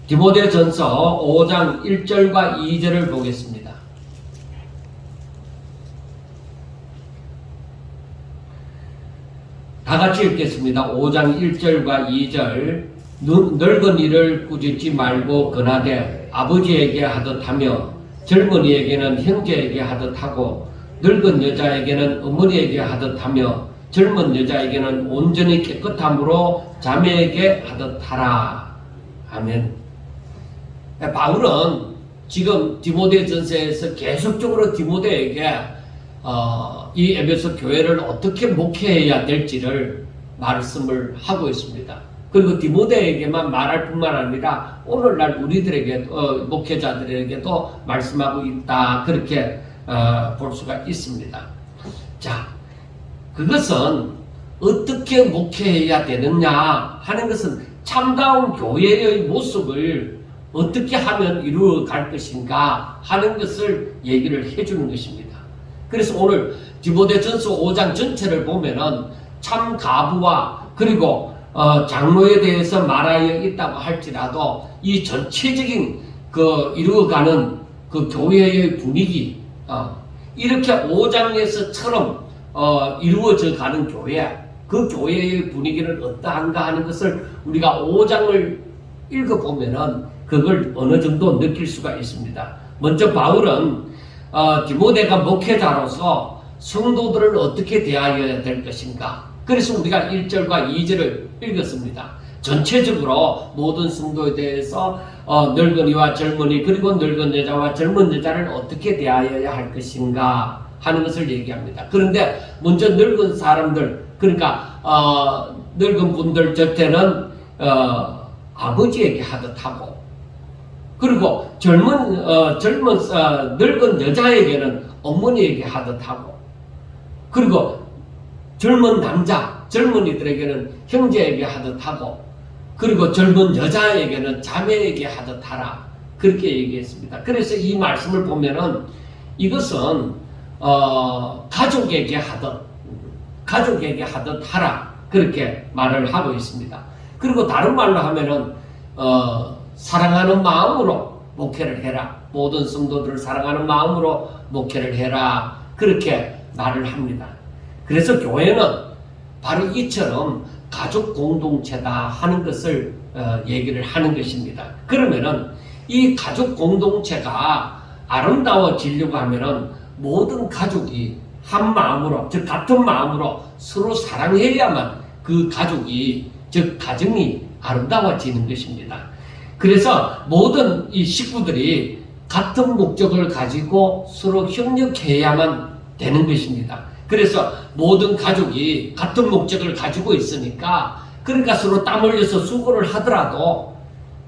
디모데전서 5장 1절과 2절을 보겠습니다. 다 같이 읽겠습니다. 5장 1절과 2절. 늙은 이를 꾸짖지 말고 권하되 아버지에게 하듯 하며 젊은이에게는 형제에게 하듯 하고 늙은 여자에게는 어머니에게 하듯 하며 젊은 여자에게는 온전히 깨끗함으로 자매에게 하듯 하라. 아멘. 바울은 지금 디모데전서에서 계속적으로 디모데에게 이 에베소 교회를 어떻게 목회해야 될지를 말씀을 하고 있습니다. 그리고 디모데에게만 말할 뿐만 아니라 오늘날 우리들에게 목회자들에게도 말씀하고 있다. 그렇게 볼 수가 있습니다. 자, 그것은 어떻게 목회해야 되느냐 하는 것은 참다운 교회의 모습을 어떻게 하면 이루어갈 것인가 하는 것을 얘기를 해주는 것입니다. 그래서 오늘 디모데전서 5장 전체를 보면은 참 가부와 그리고 장로에 대해서 말하여 있다고 할지라도 이 전체적인 그 이루어가는 그 교회의 분위기 이렇게 5장에서처럼 이루어져 가는 교회, 그 교회의 분위기는 어떠한가 하는 것을 우리가 5장을 읽어보면은 그걸 어느 정도 느낄 수가 있습니다. 먼저 바울은 디모데가 목회자로서 성도들을 어떻게 대하여야 될 것인가. 그래서 우리가 1절과 2절을 읽었습니다. 전체적으로 모든 성도에 대해서 늙은이와 젊은이 그리고 늙은 여자와 젊은 여자를 어떻게 대하여야 할 것인가 하는 것을 얘기합니다. 그런데 먼저 늙은 사람들, 그러니까 늙은 분들 곁에는 아버지에게 하듯 하고, 그리고 늙은 여자에게는 어머니에게 하듯 하고, 그리고 젊은 남자, 젊은이들에게는 형제에게 하듯 하고, 그리고 젊은 여자에게는 자매에게 하듯 하라. 그렇게 얘기했습니다. 그래서 이 말씀을 보면은 이것은 가족에게 하듯 하라. 그렇게 말을 하고 있습니다. 그리고 다른 말로 하면은 사랑하는 마음으로 목회를 해라. 모든 성도들을 사랑하는 마음으로 목회를 해라. 그렇게 말을 합니다. 그래서 교회는 바로 이처럼 가족 공동체다 하는 것을 얘기를 하는 것입니다. 그러면은 이 가족 공동체가 아름다워지려고 하면은 모든 가족이 한 마음으로, 즉 같은 마음으로 서로 사랑해야만 그 가족이, 즉 가정이 아름다워지는 것입니다. 그래서 모든 이 식구들이 같은 목적을 가지고 서로 협력해야만 되는 것입니다. 그래서 모든 가족이 같은 목적을 가지고 있으니까, 그러니까 서로 땀 흘려서 수고를 하더라도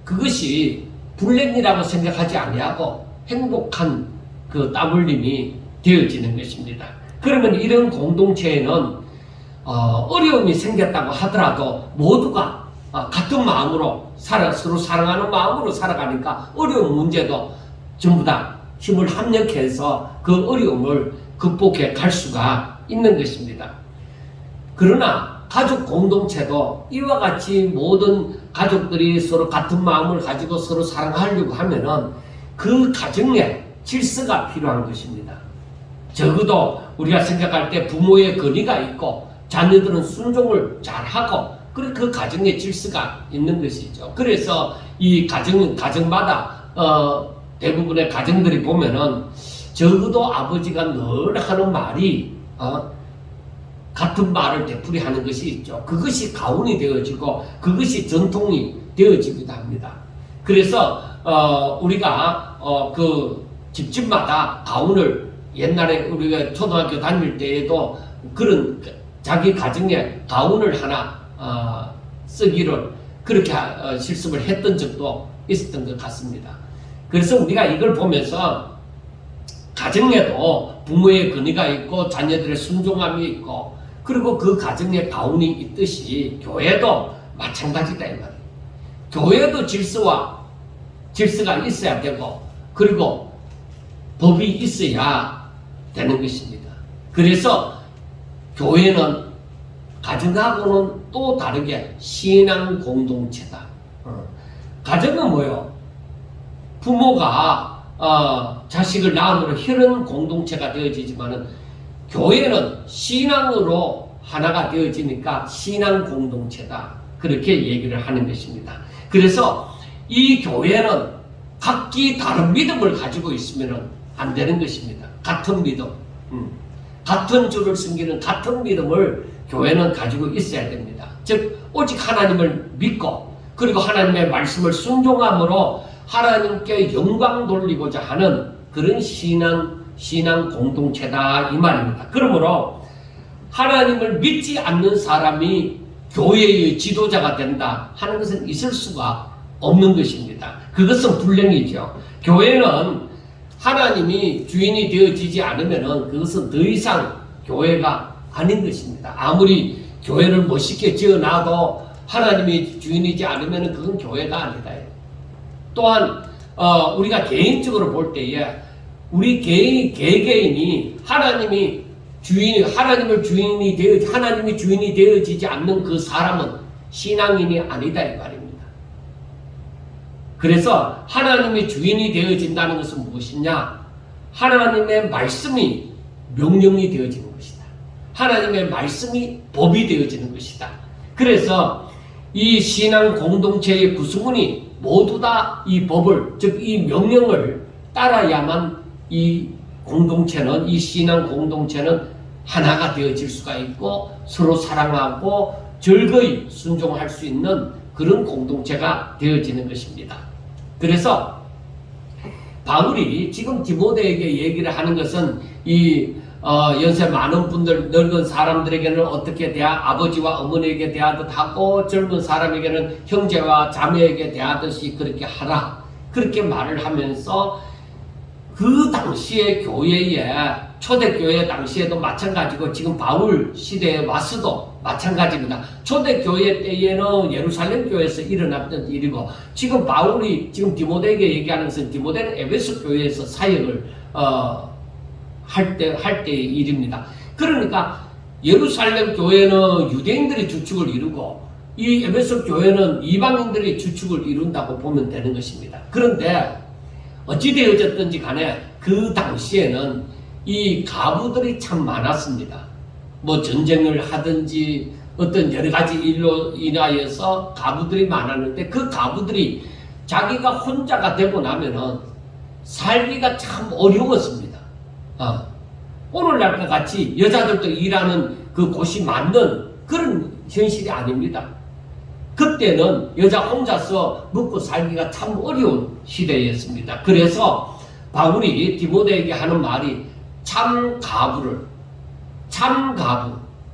그것이 불행이라고 생각하지 아니하고 행복한 그 땀 흘림이 되어지는 것입니다. 그러면 이런 공동체에는 어려움이 생겼다고 하더라도 모두가 같은 마음으로 서로 사랑하는 마음으로 살아가니까 어려운 문제도 전부 다 힘을 합력해서 그 어려움을 극복해 갈 수가 있는 것입니다. 그러나 가족 공동체도 이와 같이 모든 가족들이 서로 같은 마음을 가지고 서로 사랑하려고 하면은 그 가정에 질서가 필요한 것입니다. 적어도 우리가 생각할 때 부모의 권위가 있고 자녀들은 순종을 잘하고 그 가정에 질서가 있는 것이죠. 그래서 이 가정마다 대부분의 가정들이 보면은 적어도 아버지가 늘 하는 말이 같은 말을 되풀이하는 것이 있죠. 그것이 가훈이 되어지고 그것이 전통이 되어지기도 합니다. 그래서 우리가 그 집집마다 가훈을, 옛날에 우리가 초등학교 다닐 때에도 그런 자기 가정에 가훈을 하나 쓰기를 그렇게 실습을 했던 적도 있었던 것 같습니다. 그래서 우리가 이걸 보면서 가정에도 부모의 권위가 있고 자녀들의 순종함이 있고, 그리고 그 가정에 가훈이 있듯이 교회도 마찬가지다 이 말이에요. 교회도 질서가 있어야 되고, 그리고 법이 있어야 되는 것입니다. 그래서 교회는 가정하고는 또 다르게 신앙 공동체다. 가정은 뭐요? 부모가 자식을 낳음으로 혈연 공동체가 되어지지만은 교회는 신앙으로 하나가 되어지니까 신앙 공동체다. 그렇게 얘기를 하는 것입니다. 그래서 이 교회는 각기 다른 믿음을 가지고 있으면 안 되는 것입니다. 같은 믿음, 같은 주를 섬기는 같은 믿음을 교회는 가지고 있어야 됩니다. 즉 오직 하나님을 믿고 그리고 하나님의 말씀을 순종함으로 하나님께 영광 돌리고자 하는 그런 신앙 공동체다 이 말입니다. 그러므로 하나님을 믿지 않는 사람이 교회의 지도자가 된다 하는 것은 있을 수가 없는 것입니다. 그것은 불량이죠. 교회는 하나님이 주인이 되어지지 않으면 그것은 더 이상 교회가 아닌 것입니다. 아무리 교회를 멋있게 지어놔도 하나님이 주인이지 않으면 그건 교회가 아니다. 또한 우리가 개인적으로 볼 때에 우리 개개인이 하나님이 주인이 되어지지 않는 그 사람은 신앙인이 아니다 이 말입니다. 그래서 하나님이 주인이 되어진다는 것은 무엇이냐? 하나님의 말씀이 명령이 되어지는 것이다. 하나님의 말씀이 법이 되어지는 것이다. 그래서 이 신앙 공동체의 구성원이 모두 다 이 법을, 즉 이 명령을 따라야만 이 공동체는, 이 신앙 공동체는 하나가 되어질 수가 있고 서로 사랑하고 즐거이 순종할 수 있는 그런 공동체가 되어지는 것입니다. 그래서 바울이 지금 디모데에게 얘기를 하는 것은 이 연세 많은 분들, 늙은 사람들에게는 어떻게 아버지와 어머니에게 대하듯 하고 젊은 사람에게는 형제와 자매에게 대하듯이 그렇게 하라. 그렇게 말을 하면서 그 당시의 교회에 초대교회 당시에도 마찬가지고 지금 바울 시대에 와서도 마찬가지입니다. 초대교회 때에는 예루살렘 교회에서 일어났던 일이고 지금 바울이 지금 디모데에게 얘기하는 것은 디모데는 에베소 교회에서 사역을 할 때의 일입니다. 그러니까 예루살렘 교회는 유대인들이 주축을 이루고 이 에베소 교회는 이방인들이 주축을 이룬다고 보면 되는 것입니다. 그런데 어찌 되어졌든지 간에 그 당시에는 이 가부들이 참 많았습니다. 뭐 전쟁을 하든지 어떤 여러 가지 일로 인하여서 가부들이 많았는데 그 가부들이 자기가 혼자가 되고 나면은 살기가 참 어려웠습니다. 오늘날과 같이 여자들도 일하는 그 곳이 맞는 그런 현실이 아닙니다. 그때는 여자 혼자서 먹고 살기가 참 어려운 시대였습니다. 그래서 바울이 디모데에게 하는 말이 참 가부,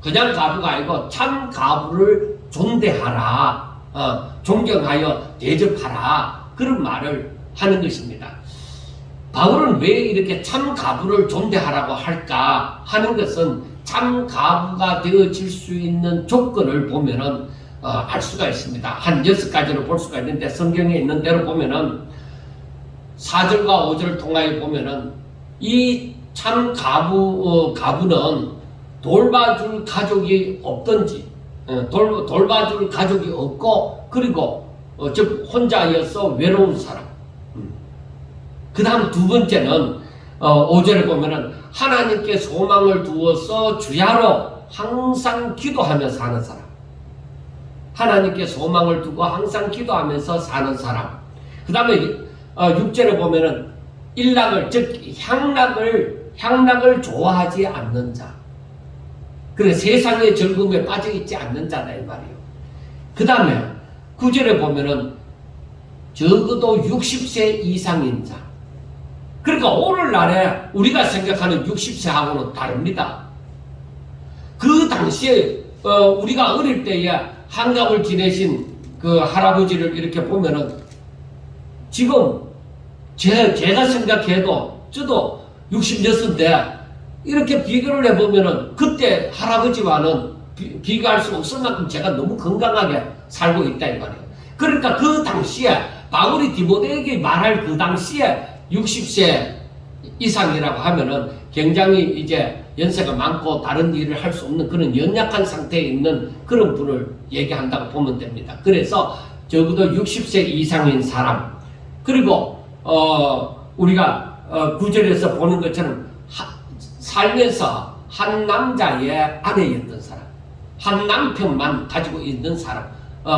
그냥 가부가 아니고 참 가부를 존대하라, 존경하여 대접하라, 그런 말을 하는 것입니다. 바울은 왜 이렇게 참 가부를 존대하라고 할까 하는 것은 참 가부가 되어질 수 있는 조건을 보면은 알 수가 있습니다. 한 6가지로 볼 수가 있는데 성경에 있는 대로 보면은 4절과 5절을 통하여 보면은 이 참 가부는 돌봐줄 가족이 없든지 돌봐줄 가족이 없고 그리고 즉 혼자여서 외로운 사람. 그 다음 두 번째는 5절에 보면은 하나님께 소망을 두어서 주야로 항상 기도하며 사는 사람. 하나님께 소망을 두고 항상 기도하면서 사는 사람. 그 다음에 6절에 보면은 일락을, 즉 향락을 좋아하지 않는 자. 그래 세상의 즐거움에 빠져 있지 않는 자다 이 말이에요. 그 다음에 9절에 보면은 적어도 60세 이상인 자. 그러니까 오늘날에 우리가 생각하는 60세하고는 다릅니다. 그 당시에 우리가 어릴 때에 한갑을 지내신 그 할아버지를 이렇게 보면은 지금 제가 생각해도 저도 66인데 이렇게 비교를 해보면은 그때 할아버지와는 비교할 수 없을 만큼 제가 너무 건강하게 살고 있다 이 말이에요. 그러니까 그 당시에 바울이 디모데에게 말할 그 당시에 60세 이상이라고 하면은 굉장히 이제 연세가 많고 다른 일을 할 수 없는 그런 연약한 상태에 있는 그런 분을 얘기한다고 보면 됩니다. 그래서 적어도 60세 이상인 사람, 그리고 우리가 9절에서 보는 것처럼 살면서 한 남자의 아내였던 사람, 한 남편만 가지고 있는 사람,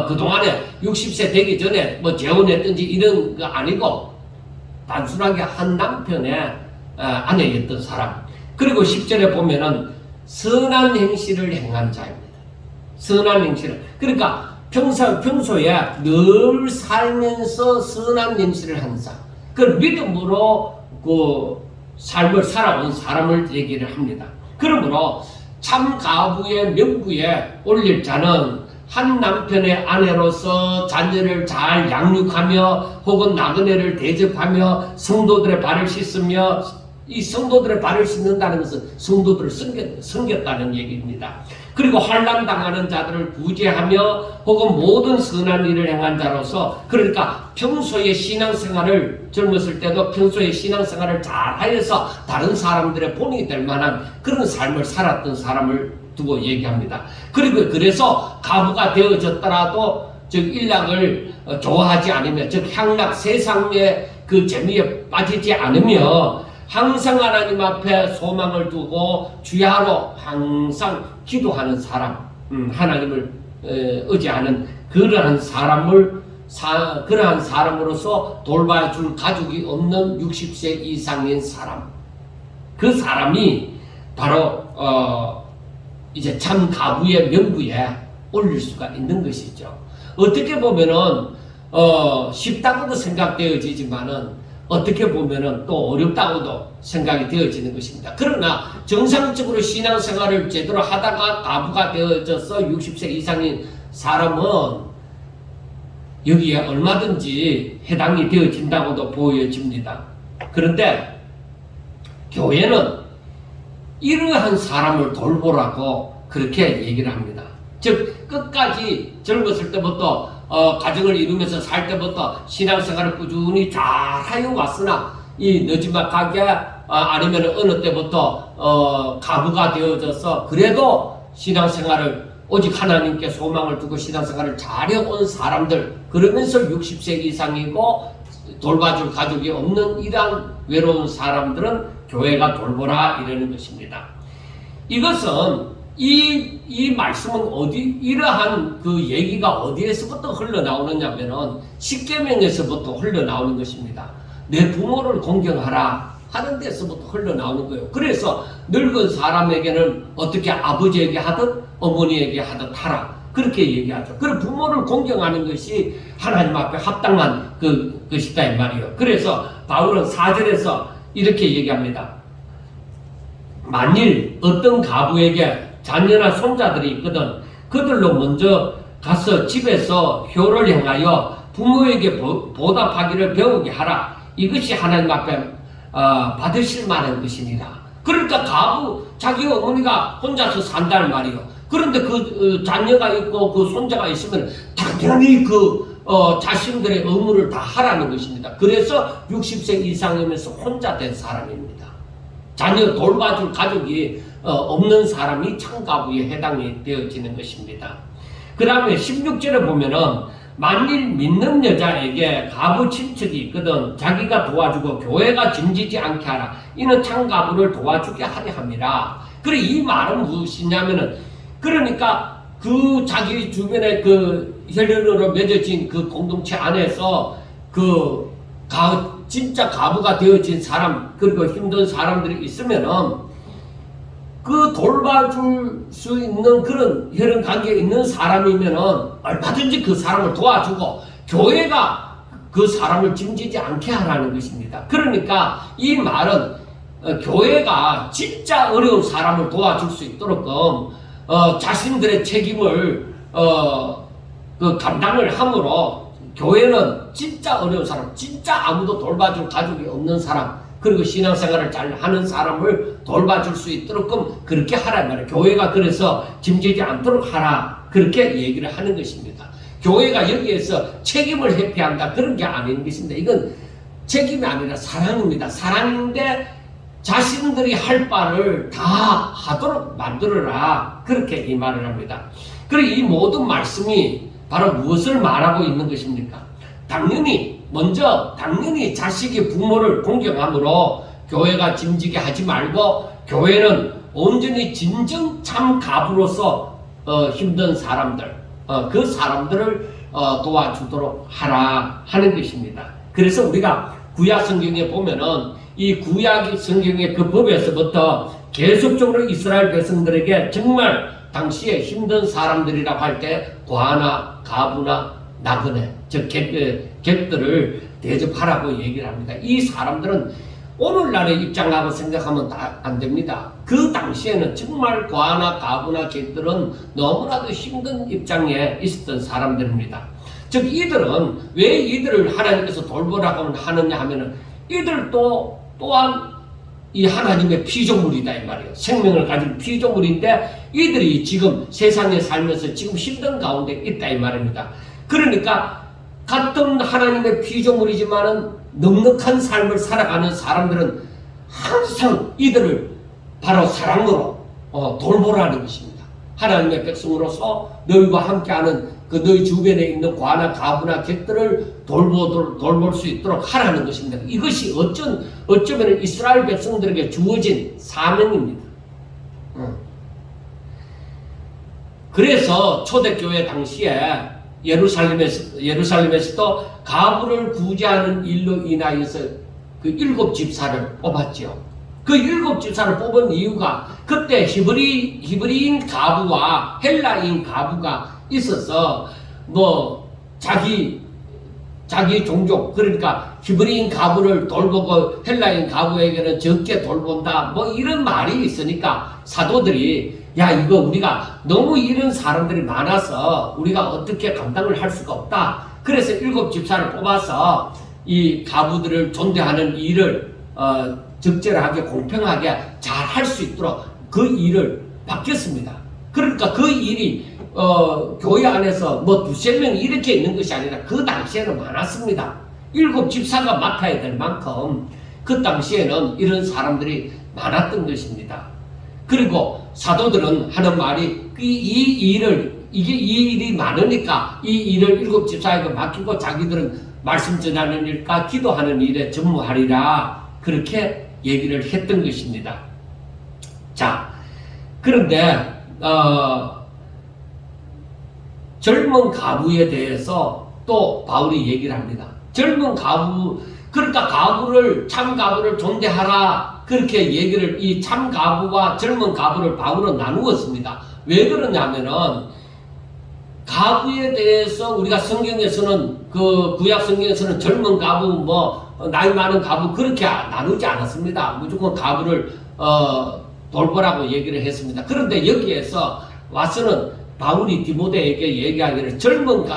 그동안에 60세 되기 전에 뭐 재혼했든지 이런 거 아니고 단순하게 한 남편의 아내였던 사람. 그리고 10절에 보면은 선한 행실을 행한 자입니다. 선한 행실을. 그러니까 평소에 늘 살면서 선한 행실을 한 사람. 그 믿음으로 그 삶을 살아온 사람을 얘기를 합니다. 그러므로 참 가부의 명부에 올릴 자는 한 남편의 아내로서 자녀를 잘 양육하며 혹은 나그네를 대접하며 성도들의 발을 씻으며, 이 성도들의 발을 씻는다는 것은 성도들을 섬겼다는 얘기입니다. 그리고 환난당하는 자들을 구제하며 혹은 모든 선한 일을 행한 자로서, 그러니까 평소에 신앙생활을, 젊었을 때도 평소에 신앙생활을 잘하여서 다른 사람들의 본이 될 만한 그런 삶을 살았던 사람을 두고 얘기합니다. 그리고 그래서 가부가 되어졌더라도 즉 일락을 좋아하지 않으며, 즉 향락 세상의 그 재미에 빠지지 않으며 항상 하나님 앞에 소망을 두고 주야로 항상 기도하는 사람, 하나님을 의지하는 그러한 사람으로서 돌봐줄 가족이 없는 60세 이상인 사람, 그 사람이 바로 이제 참 가부의 명부에 올릴 수가 있는 것이죠. 어떻게 보면은 쉽다고도 생각되어지지만은 어떻게 보면은 또 어렵다고도 생각이 되어지는 것입니다. 그러나 정상적으로 신앙생활을 제대로 하다가 가부가 되어져서 60세 이상인 사람은 여기에 얼마든지 해당이 되어진다고도 보여집니다. 그런데 교회는 이러한 사람을 돌보라고 그렇게 얘기를 합니다. 즉 끝까지 젊었을 때부터 가정을 이루면서 살 때부터 신앙생활을 꾸준히 잘 하여 왔으나 이 늦지막하게 아니면 어느 때부터 가부가 되어져서 그래도 신앙생활을 오직 하나님께 소망을 두고 신앙생활을 잘해온 사람들, 그러면서 60세 이상이고 돌봐줄 가족이 없는 이러한 외로운 사람들은 교회가 돌보라 이러는 것입니다. 이것은 이 말씀은 이러한 그 얘기가 어디에서부터 흘러나오느냐면은 십계명에서부터 흘러나오는 것입니다. 내 부모를 공경하라 하는 데서부터 흘러나오는 거예요. 그래서 늙은 사람에게는 어떻게 아버지에게 하듯 어머니에게 하듯 하라, 그렇게 얘기하죠. 그리고 부모를 공경하는 것이 하나님 앞에 합당한 것이다 이 말이에요. 그래서 바울은 4절에서 이렇게 얘기합니다. 만일 어떤 가부에게 자녀나 손자들이 있거든 그들로 먼저 가서 집에서 효를 행하여 부모에게 보답하기를 배우게 하라. 이것이 하나님 앞에 받으실 만한 것이니라. 그러니까 가부, 자기 어머니가 혼자서 산다는 말이에요. 그런데 그 자녀가 있고 그 손자가 있으면 당연히 자신들의 의무를 다 하라는 것입니다. 그래서 60세 이상이면서 혼자 된 사람입니다. 자녀 돌봐줄 가족이 없는 사람이 참가부에 해당이 되어지는 것입니다. 그 다음에 16절에 보면은 만일 믿는 여자에게 가부 친척이 있거든 자기가 도와주고 교회가 짐지지 않게 하라. 이는 참가부를 도와주게 하려 함이라. 그래, 이 말은 무엇이냐면은, 그러니까 그 자기 주변에 그 혈연으로 맺어진 그 공동체 안에서 진짜 가부가 되어진 사람, 그리고 힘든 사람들이 있으면은 그 돌봐줄 수 있는 그런 혈연 관계에 있는 사람이면은 얼마든지 그 사람을 도와주고 교회가 그 사람을 짐지지 않게 하라는 것입니다. 그러니까 이 말은 교회가 진짜 어려운 사람을 도와줄 수 있도록 자신들의 책임을 감당을 함으로 교회는 진짜 어려운 사람, 진짜 아무도 돌봐줄 가족이 없는 사람, 그리고 신앙생활을 잘 하는 사람을 돌봐줄 수 있도록 그렇게 하란 말이에요. 교회가 그래서 짐지지 않도록 하라, 그렇게 얘기를 하는 것입니다. 교회가 여기에서 책임을 회피한다, 그런 게 아닌 것입니다. 이건 책임이 아니라 사랑입니다. 사랑인데 자신들이 할 바를 다 하도록 만들어라, 그렇게 이 말을 합니다. 그리고 이 모든 말씀이 바로 무엇을 말하고 있는 것입니까? 당연히 먼저 당연히 자식이 부모를 공경함으로 교회가 짐지게 하지 말고 교회는 온전히 진정 참 가부로서 힘든 사람들, 그 사람들을 도와주도록 하라 하는 것입니다. 그래서 우리가 구약 성경에 보면은 이 구약 성경의 그 법에서부터 계속적으로 이스라엘 백성들에게 정말 당시에 힘든 사람들이라고 할 때 과나 가부나 나그네, 즉 객들을 대접하라고 얘기를 합니다. 이 사람들은 오늘날의 입장하고 생각하면 다 안 됩니다. 그 당시에는 정말 과나 가부나 객들은 너무나도 힘든 입장에 있었던 사람들입니다. 즉 이들은 왜 이들을 하나님께서 돌보라고 하느냐 하면은 이들도 또한 이 하나님의 피조물이다 이 말이에요. 생명을 가진 피조물인데 이들이 지금 세상에 살면서 지금 힘든 가운데 있다 이 말입니다. 그러니까 같은 하나님의 피조물이지만은 넉넉한 삶을 살아가는 사람들은 항상 이들을 바로 사랑으로 돌보라는 것입니다. 하나님의 백성으로서 너희와 함께하는 그 너희 주변에 있는 과나 가부나 객들을 돌볼 수 있도록 하라는 것입니다. 이것이 어쩌면 이스라엘 백성들에게 주어진 사명입니다. 그래서 초대교회 당시에 예루살렘에서도 가부를 구제하는 일로 인하여서 그 7집사를 뽑았죠. 그 7집사를 뽑은 이유가 그때 히브리인 가부와 헬라인 가부가 있어서 뭐 자기 종족, 그러니까 히브리인 가부를 돌보고 헬라인 가부에게는 적게 돌본다 뭐 이런 말이 있으니까 사도들이 야 이거 우리가 너무 이런 사람들이 많아서 우리가 어떻게 감당을 할 수가 없다. 그래서 7집사를 뽑아서 이 가부들을 존대하는 일을 적절하게 공평하게 잘 할 수 있도록 그 일을 맡겼습니다. 그러니까 그 일이 교회 안에서 뭐 두세 명 이렇게 있는 것이 아니라 그 당시에는 많았습니다. 7집사가 맡아야 될 만큼 그 당시에는 이런 사람들이 많았던 것입니다. 그리고 사도들은 하는 말이 이 일이 많으니까 이 일을 7집사에게 맡기고 자기들은 말씀 전하는 일과 기도하는 일에 전무하리라 그렇게 얘기를 했던 것입니다. 자, 그런데 젊은 가부에 대해서 또 바울이 얘기를 합니다. 젊은 가부, 그러니까 참 가부를 존대하라 그렇게 얘기를 이 참 가부와 젊은 가부를 바울은 나누었습니다. 왜 그러냐면은 가부에 대해서 우리가 성경에서는 그 구약 성경에서는 젊은 가부 뭐 나이 많은 가부 그렇게 나누지 않았습니다. 무조건 가부를 돌보라고 얘기를 했습니다. 그런데 여기에서 와서는 바울이 디모데에게 얘기하기를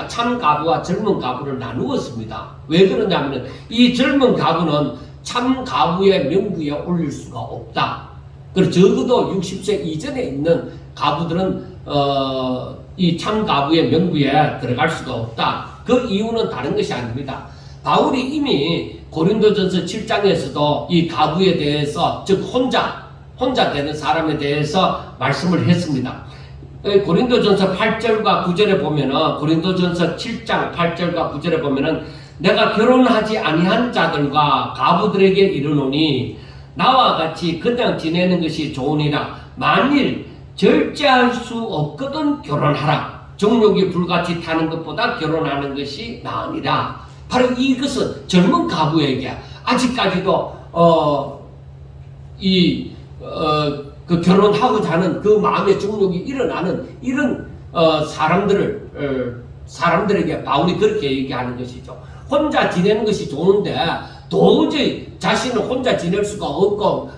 참 가부와 젊은 가부를 나누었습니다. 왜 그러냐면 이 젊은 가부는 참 가부의 명부에 올릴 수가 없다. 그리고 적어도 60세 이전에 있는 가부들은 이 참 가부의 명부에 들어갈 수가 없다. 그 이유는 다른 것이 아닙니다. 바울이 이미 고린도전서 7장에서도 이 가부에 대해서 즉 혼자 되는 사람에 대해서 말씀을 했습니다. 고린도전서 8절과 9절에 보면은 고린도전서 7장 8절과 9절에 보면은 내가 결혼하지 아니한 자들과 가부들에게 이르노니 나와 같이 그냥 지내는 것이 좋으니라. 만일 절제할 수 없거든 결혼하라. 정욕이 불같이 타는 것보다 결혼하는 것이 나으니라. 바로 이것은 젊은 가부에게 아직까지도 그 결혼하고자 하는 그 마음의 정욕이 일어나는 이런 사람들에게 바울이 그렇게 얘기하는 것이죠. 혼자 지내는 것이 좋은데 도저히 자신은 혼자 지낼 수가 없고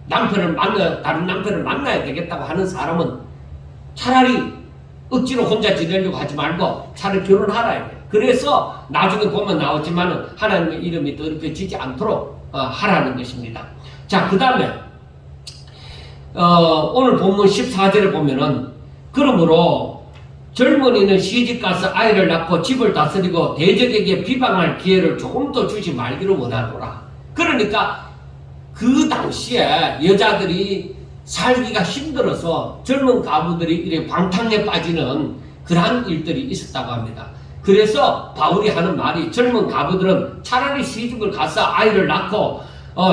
다른 남편을 만나야 되겠다고 하는 사람은 차라리 억지로 혼자 지내려고 하지 말고 차라리 결혼하라 해요. 그래서 나중에 보면 나오지만은 하나님의 이름이 더럽혀지지 않도록 하라는 것입니다. 자, 그 다음에 오늘 본문 14절에 보면은 그러므로 젊은이는 시집가서 아이를 낳고 집을 다스리고 대적에게 비방할 기회를 조금 더 주지 말기를 원하노라. 그러니까 그 당시에 여자들이 살기가 힘들어서 젊은 가부들이 이렇게 방탕에 빠지는 그러한 일들이 있었다고 합니다. 그래서 바울이 하는 말이 젊은 가부들은 차라리 시집을 가서 아이를 낳고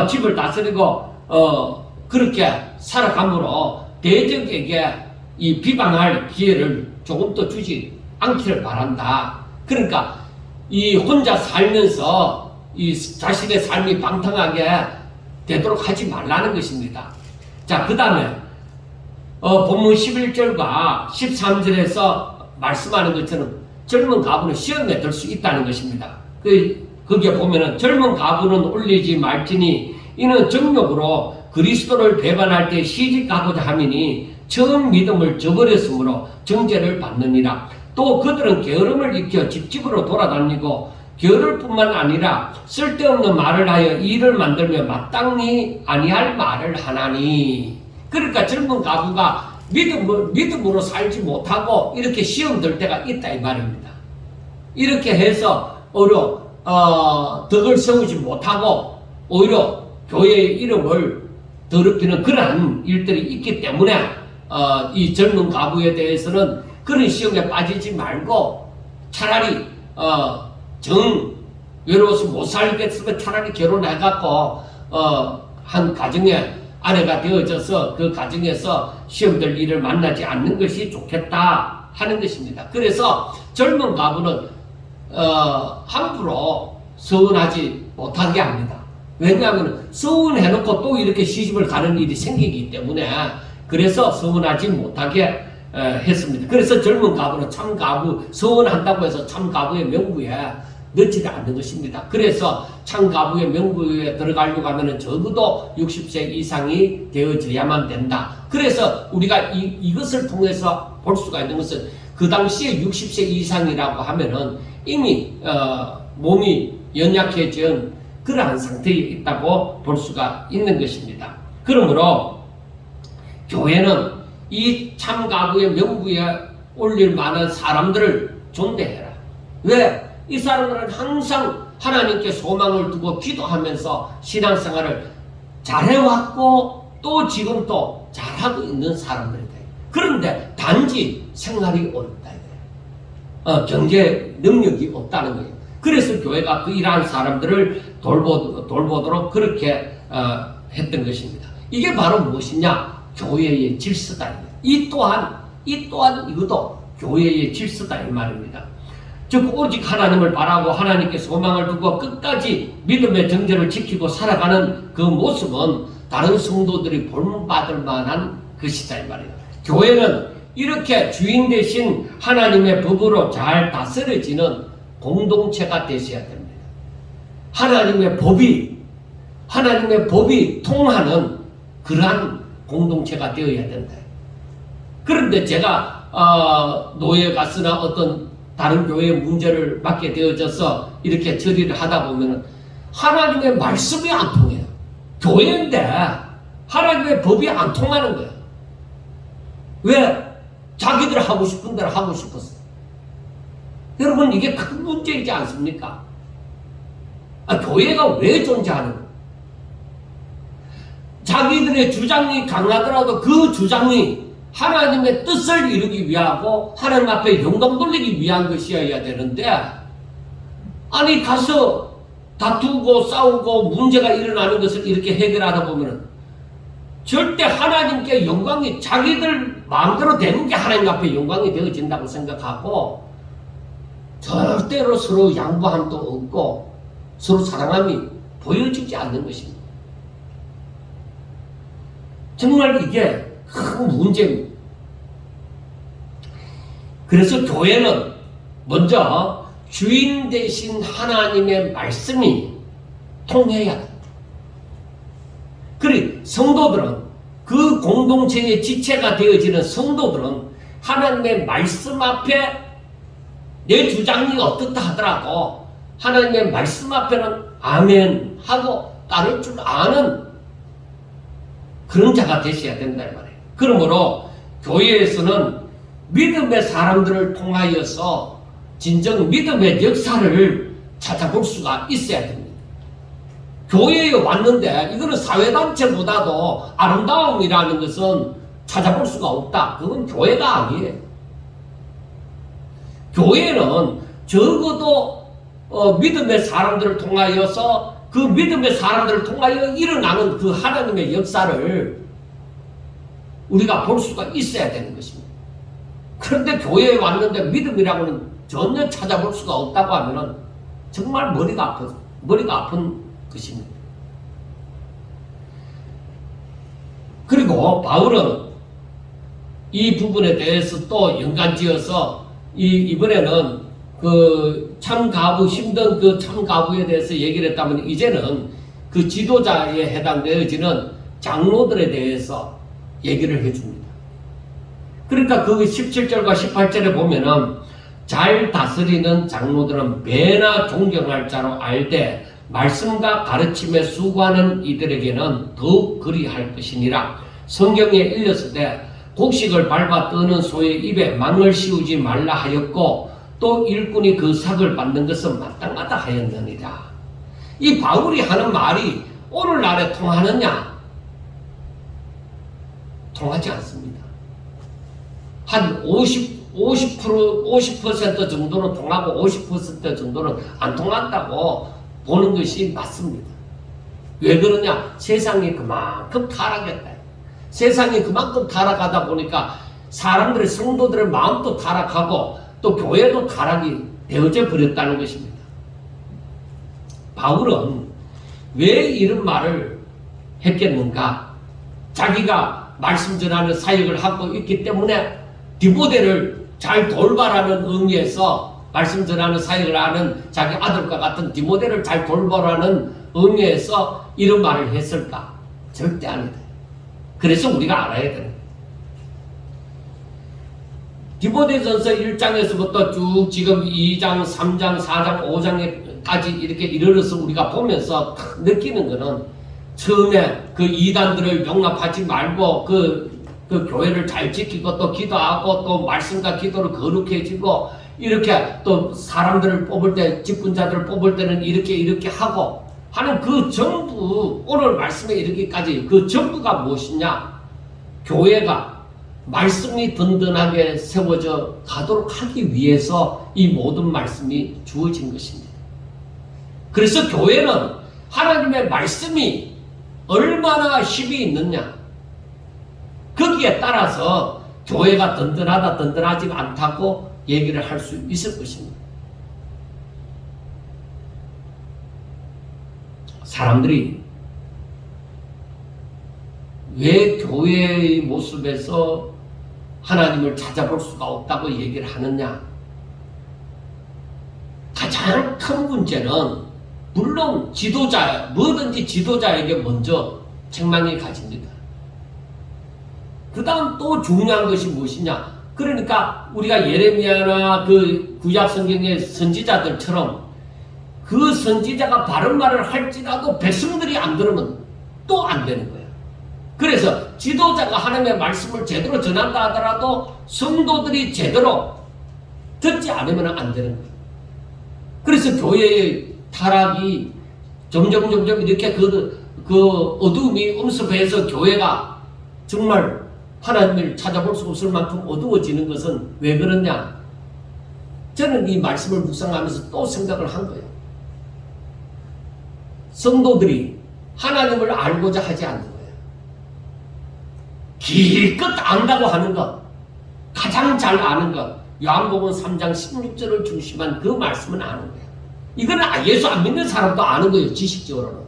집을 다스리고 그렇게 살아감으로 대적에게 이 비방할 기회를 조금 더 주지 않기를 바란다. 그러니까 이 혼자 살면서 이 자신의 삶이 방탕하게 되도록 하지 말라는 것입니다. 자, 그 다음에 본문 11절과 13절에서 말씀하는 것처럼 젊은 가부는 시험에 들 수 있다는 것입니다. 거기에 보면은 젊은 가부는 올리지 말지니 이는 정욕으로 그리스도를 배반할 때 시집가고자 함이니 처음 믿음을 저버렸으므로 정죄를 받느니라. 또 그들은 게으름을 익혀 집집으로 돌아다니고 게으를 뿐만 아니라 쓸데없는 말을 하여 일을 만들며 마땅히 아니할 말을 하나니. 그러니까 젊은 가부가 믿음으로 살지 못하고 이렇게 시험 들 때가 있다 이 말입니다. 이렇게 해서 오히려 덕을 세우지 못하고 오히려 교회의 이름을 더럽히는 그러한 일들이 있기 때문에 이 젊은 가부에 대해서는 그런 시험에 빠지지 말고 차라리 외로워서 못 살겠으면 차라리 결혼해갖고 한 가정에 아내가 되어져서 그 가정에서 시험될 일을 만나지 않는 것이 좋겠다 하는 것입니다. 그래서 젊은 가부는 함부로 서운하지 못하게 합니다. 왜냐하면 서운해놓고 또 이렇게 시집을 가는 일이 생기기 때문에 그래서 서운하지 못하게 했습니다. 그래서 젊은 가부는 참 가부, 서운한다고 해서 참 가부의 명부에 넣지를 않는 것입니다. 그래서 참 가부의 명부에 들어가려고 하면 적어도 60세 이상이 되어져야만 된다. 그래서 우리가 이것을 통해서 볼 수가 있는 것은 그 당시에 60세 이상이라고 하면은 이미 몸이 연약해진 그러한 상태에 있다고 볼 수가 있는 것입니다. 그러므로 교회는 이 참가부의 명부에 올릴 만한 사람들을 존대해라. 왜? 이 사람들은 항상 하나님께 소망을 두고 기도하면서 신앙생활을 잘해왔고 또 지금 또 잘하고 있는 사람들이다. 그런데 단지 생활이 어렵다. 경제 능력이 없다는 거예요. 그래서 교회가 이러한 사람들을 돌보도록 그렇게 했던 것입니다. 이게 바로 무엇이냐? 교회의 질서다. 이 또한 이것도 교회의 질서다 이 말입니다. 즉 오직 하나님을 바라고 하나님께 소망을 두고 끝까지 믿음의 정죄를 지키고 살아가는 그 모습은 다른 성도들이 본받을 만한 것이다 이 말이에요. 교회는 이렇게 주인 대신 하나님의 법으로 잘 다스려지는 공동체가 되셔야 됩니다. 하나님의 법이 통하는 그러한 공동체가 되어야 된다. 그런데 제가 노예 가스나 어떤 다른 교회의 문제를 맡게 되어져서 이렇게 처리를 하다 보면 하나님의 말씀이 안 통해요. 교회인데 하나님의 법이 안 통하는 거예요. 왜? 자기들 하고 싶은 대로 하고 싶었어. 여러분 이게 큰 문제이지 않습니까? 교회가 왜 존재하는 거예요? 자기들의 주장이 강하더라도 그 주장이 하나님의 뜻을 이루기 위하고 하나님 앞에 영광 돌리기 위한 것이어야 되는데 아니 가서 다투고 싸우고 문제가 일어나는 것을 이렇게 해결하다 보면 절대 하나님께 영광이 자기들 마음대로 되는 게 하나님 앞에 영광이 되어진다고 생각하고 절대로 서로 양보함도 없고 서로 사랑함이 보여지지 않는 것입니다. 정말 이게 큰 문제입니다. 그래서 교회는 먼저 주인 대신 하나님의 말씀이 통해야 합니다. 그리고 성도들은 그 공동체의 지체가 되어지는 성도들은 하나님의 말씀 앞에 내 주장이 어떻다 하더라도 하나님의 말씀 앞에는 아멘 하고 따를 줄 아는 그런 자가 되셔야 된다 이 말이에요. 그러므로 교회에서는 믿음의 사람들을 통하여서 진정 믿음의 역사를 찾아볼 수가 있어야 됩니다. 교회에 왔는데 이거는 사회단체보다도 아름다움이라는 것은 찾아볼 수가 없다. 그건 교회가 아니에요. 교회는 적어도 믿음의 사람들을 통하여서 그 믿음의 사람들을 통하여 일어나는 그 하나님의 역사를 우리가 볼 수가 있어야 되는 것입니다. 그런데 교회에 왔는데 믿음이라고는 전혀 찾아볼 수가 없다고 하면은 정말 머리가 아픈 것입니다. 그리고 바울은 이 부분에 대해서 또 연관지어서 이번에는 그 참가부, 힘든 그 참가부에 대해서 얘기를 했다면 이제는 그 지도자에 해당되어지는 장로들에 대해서 얘기를 해줍니다. 그러니까 그 17절과 18절에 보면은 잘 다스리는 장로들은 매나 존경할 자로 알되 말씀과 가르침에 수고하는 이들에게는 더욱 그리할 것이니라. 성경에 일렀으되 곡식을 밟아 뜨는 소의 입에 망을 씌우지 말라 하였고 또 일꾼이 그 삭을 받는 것은 마땅하다 하였느니라. 이 바울이 하는 말이 오늘날에 통하느냐? 통하지 않습니다. 한 50% 정도는 통하고 50% 정도는 안 통한다고 보는 것이 맞습니다. 왜 그러냐? 세상이 그만큼 타락했다. 세상이 그만큼 타락하다 보니까 사람들의 성도들의 마음도 타락하고 또 교회도 타락이 되어져 버렸다는 것입니다. 바울은 왜 이런 말을 했겠는가? 자기가 말씀 전하는 사역을 하고 있기 때문에 디모데를 잘 돌봐라는 의미에서 말씀 전하는 사역을 하는 자기 아들과 같은 디모데를 잘 돌보라는 의미에서 이런 말을 했을까? 절대 아니다. 그래서 우리가 알아야 되는 디모데전서 1장에서부터 쭉 지금 2장, 3장, 4장, 5장까지 이렇게 이르러서 우리가 보면서 느끼는 거는 처음에 그 이단들을 용납하지 말고 그 교회를 잘 지키고 또 기도하고 또 말씀과 기도를 거룩해지고 이렇게 또 사람들을 뽑을 때 직분자들을 뽑을 때는 이렇게 하고 하는 그 전부 오늘 말씀에 이르기까지 그 전부가 무엇이냐? 교회가 말씀이 든든하게 세워져 가도록 하기 위해서 이 모든 말씀이 주어진 것입니다. 그래서 교회는 하나님의 말씀이 얼마나 힘이 있느냐? 거기에 따라서 교회가 든든하다, 든든하지 않다고 얘기를 할 수 있을 것입니다. 사람들이 왜 교회의 모습에서 하나님을 찾아볼 수가 없다고 얘기를 하느냐? 가장 큰 문제는 물론 뭐든지 지도자에게 먼저 책망이 가집니다. 그 다음 또 중요한 것이 무엇이냐? 그러니까 우리가 예레미야나 그 구약 성경의 선지자들처럼 그 선지자가 바른 말을 할지라도 백성들이 안 들으면 또 안 되는 거예요. 그래서 지도자가 하나님의 말씀을 제대로 전한다 하더라도 성도들이 제대로 듣지 않으면 안 되는 거예요. 그래서 교회의 타락이 점점 이렇게 그 어두움이 엄습해서 교회가 정말 하나님을 찾아볼 수 없을 만큼 어두워지는 것은 왜 그러냐? 저는 이 말씀을 묵상하면서 또 생각을 한 거예요. 성도들이 하나님을 알고자 하지 않는 거예요. 기껏 안다고 하는 것, 가장 잘 아는 것, 요한복음 3장 16절을 중심한 그 말씀은 아는 거예요. 이거는 예수 안 믿는 사람도 아는 거예요. 지식적으로는.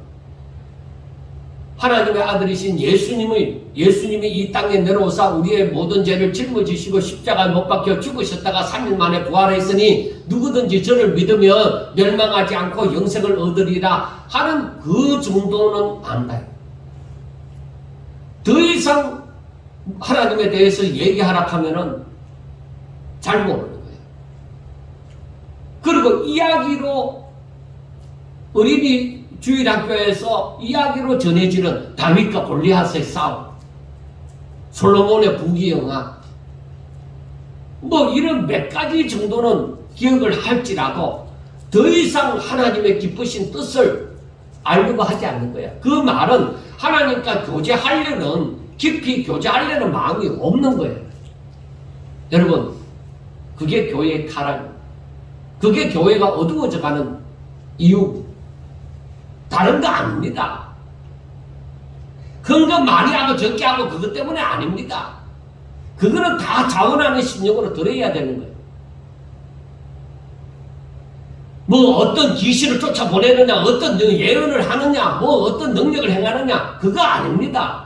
하나님의 아들이신 예수님이 이 땅에 내려오사 우리의 모든 죄를 짊어지시고 십자가에 못 박혀 죽으셨다가 3일 만에 부활했으니 누구든지 저를 믿으면 멸망하지 않고 영생을 얻으리라 하는 그 정도는 안다. 더 이상 하나님에 대해서 얘기하라 하면은 잘 모르는 거예요. 그리고 이야기로 어린이 주일학교에서 이야기로 전해지는 다윗과 골리앗의 싸움, 솔로몬의 부귀영화, 뭐 이런 몇 가지 정도는 기억을 할지라도 더 이상 하나님의 기쁘신 뜻을 알려고 하지 않는 거야. 그 말은 하나님과 깊이 교제하려는 마음이 없는 거예요. 여러분, 그게 교회의 타락입니다. 그게 교회가 어두워져가는 이유. 다른 거 아닙니다. 그런 거 많이 하고 적게 하고 그것 때문에 아닙니다. 그거는 다 자원하는 심령으로 들어야 되는 거예요. 뭐 어떤 귀신을 쫓아보내느냐, 어떤 예언을 하느냐, 뭐 어떤 능력을 행하느냐, 그거 아닙니다.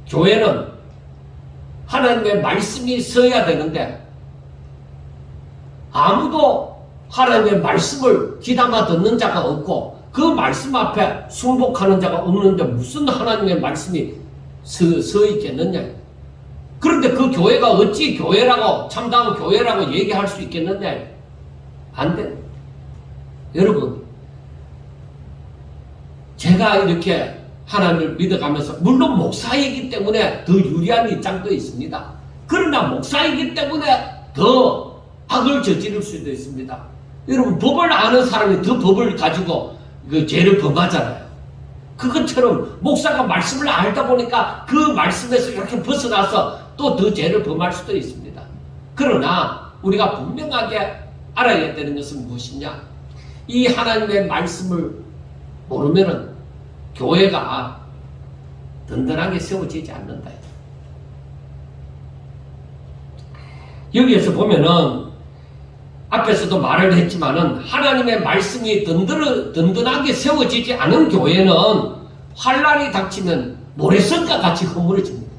교회는 하나님의 말씀이 서야 되는데 아무도 하나님의 말씀을 귀담아 듣는 자가 없고 그 말씀 앞에 순복하는 자가 없는데 무슨 하나님의 말씀이 서 있겠느냐. 그런데 그 교회가 어찌 교회라고, 참다운 교회라고 얘기할 수 있겠느냐. 안 돼. 여러분, 제가 이렇게 하나님을 믿어가면서, 물론 목사이기 때문에 더 유리한 입장도 있습니다. 그러나 목사이기 때문에 더 악을 저지를 수도 있습니다. 여러분, 법을 아는 사람이 더 법을 가지고 그 죄를 범하잖아요. 그것처럼 목사가 말씀을 알다 보니까 그 말씀에서 이렇게 벗어나서 또 더 죄를 범할 수도 있습니다. 그러나 우리가 분명하게 알아야 되는 것은 무엇이냐? 이 하나님의 말씀을 모르면은 교회가 든든하게 세워지지 않는다. 여기에서 보면은 앞에서도 말을 했지만은 하나님의 말씀이 든든하게 세워지지 않은 교회는 환란이 닥치면 모래성과 같이 허물어집니다.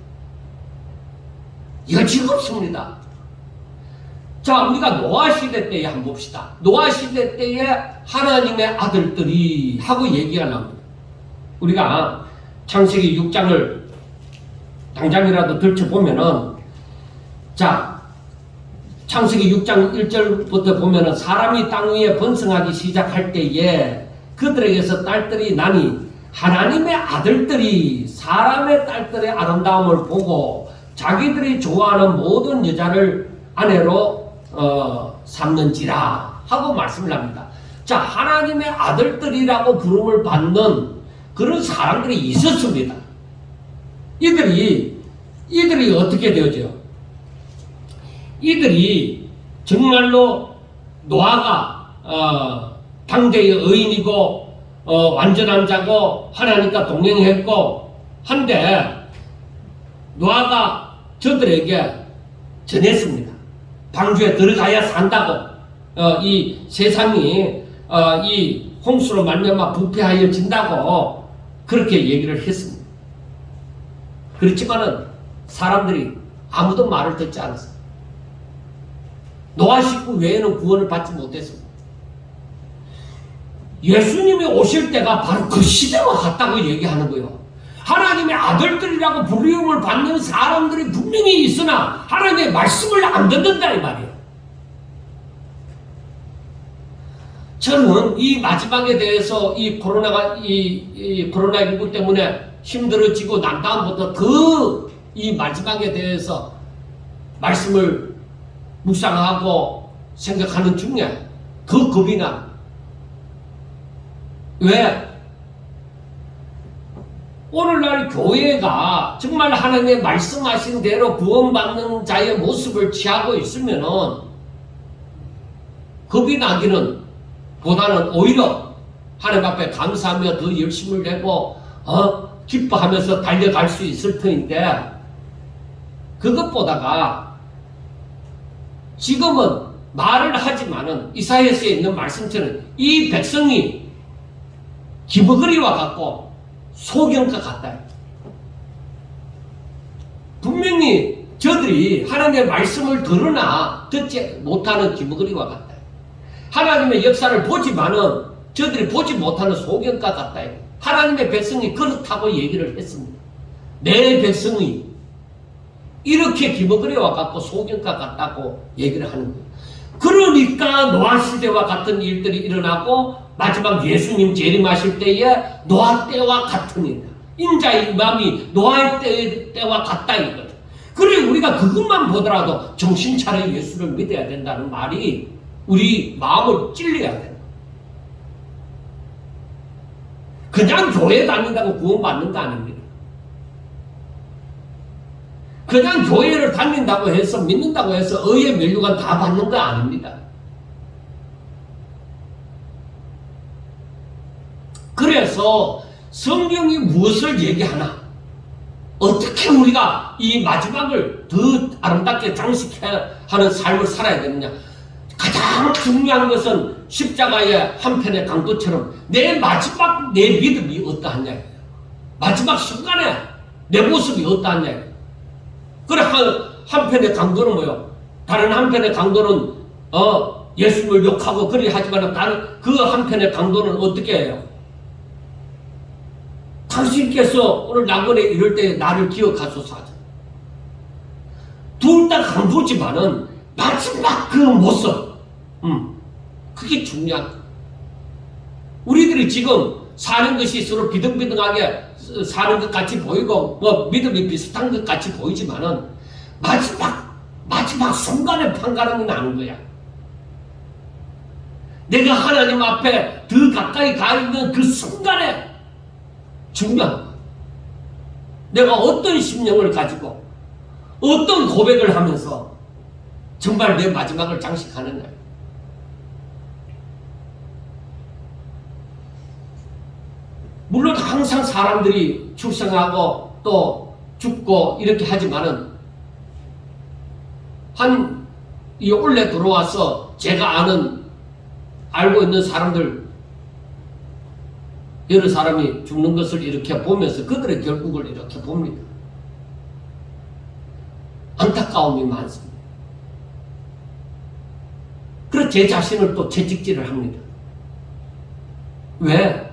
여지가 없습니다. 자, 우리가 노아 시대 때에 한번 봅시다. 노아 시대 때에 하나님의 아들들이 하고 얘기가 나옵니다. 우리가 창세기 6장을 당장이라도 들춰보면은, 자, 창세기 6장 1절부터 보면은 사람이 땅 위에 번성하기 시작할 때에 그들에게서 딸들이 나니 하나님의 아들들이 사람의 딸들의 아름다움을 보고 자기들이 좋아하는 모든 여자를 아내로 삼는지라 하고 말씀을 합니다. 자, 하나님의 아들들이라고 부름을 받는 그런 사람들이 있었습니다. 이들이 어떻게 되어져요? 이들이 정말로 노아가 당대의 의인이고 완전한 자고 하나님과 동행했고 한데 노아가 저들에게 전했습니다. 방주에 들어가야 산다고. 이 세상이 이 홍수로 말미암아 부패하여 진다고 그렇게 얘기를 했습니다. 그렇지만은 사람들이 아무도 말을 듣지 않았어요. 노아 식구 외에는 구원을 받지 못했습니다. 예수님이 오실 때가 바로 그 시대와 같다고 얘기하는 거예요. 하나님의 아들들이라고 부름을 받는 사람들이 분명히 있으나 하나님의 말씀을 안 듣는다 이 말이에요. 저는 이 마지막에 대해서 이 코로나19 때문에 힘들어지고 난 다음부터 더 이 마지막에 대해서 말씀을 묵상하고 생각하는 중에 더 겁이 나. 왜? 오늘날 교회가 정말 하나님의 말씀하신 대로 구원받는 자의 모습을 취하고 있으면은 겁이 나기는 보다는 오히려 하나님 앞에 감사하며 더 열심을 내고 기뻐하면서 달려갈 수 있을 터인데 그것보다가 지금은 말을 하지만은 이사야서에 있는 말씀처럼 이 백성이 기머거리와 같고 소경과 같다. 분명히 저들이 하나님의 말씀을 들으나 듣지 못하는 기머거리와 같다. 하나님의 역사를 보지만은 저들이 보지 못하는 소경과 같다. 하나님의 백성이 그렇다고 얘기를 했습니다. 내 백성이 이렇게 기머거리와 같고 소경과 같다고 얘기를 하는 거예요. 그러니까 노아 시대와 같은 일들이 일어나고 마지막 예수님 재림하실 때에 노아 때와 같은 일, 인자의 임함이 노아의 때와 같다 이거예요. 그래 우리가 그것만 보더라도 정신 차려 예수를 믿어야 된다는 말이 우리 마음을 찔려야 돼요. 그냥 교회 다닌다고 구원받는 거 아닙니다. 그냥 교회를 다닌다고 해서 믿는다고 해서 의의 면류관 다 받는 거 아닙니다. 그래서 성경이 무엇을 얘기하나? 어떻게 우리가 이 마지막을 더 아름답게 장식해야 하는 삶을 살아야 되느냐? 가장 중요한 것은 십자가의 한편의 강도처럼 내 마지막 내 믿음이 어떠하냐? 마지막 순간에 내 모습이 어떠하냐? 그래 한편의 강도는 뭐요? 다른 한편의 강도는 예수님을 욕하고 그리 하지만 다른 그 한편의 강도는 어떻게 해요? 당신께서 오늘 낙원에 이럴 때 나를 기억하소서 하죠. 둘 다 강도지만은 마지막 그 모습, 그게 중요한 거예요. 우리들이 지금 사는 것이 서로 비등비등하게 사는 것 같이 보이고 믿음이 비슷한 것 같이 보이지만은 마지막 순간에 판가름이 나는 거야. 내가 하나님 앞에 더 가까이 가 있는 그 순간에 중요한 거야. 내가 어떤 심령을 가지고 어떤 고백을 하면서 정말 내 마지막을 장식하느냐. 물론 항상 사람들이 출생하고 또 죽고 이렇게 하지만은 이 올해 들어와서 제가 알고 있는 사람들 여러 사람이 죽는 것을 이렇게 보면서 그들의 결국을 이렇게 봅니다. 안타까움이 많습니다. 그래서 제 자신을 또 채찍질을 합니다. 왜?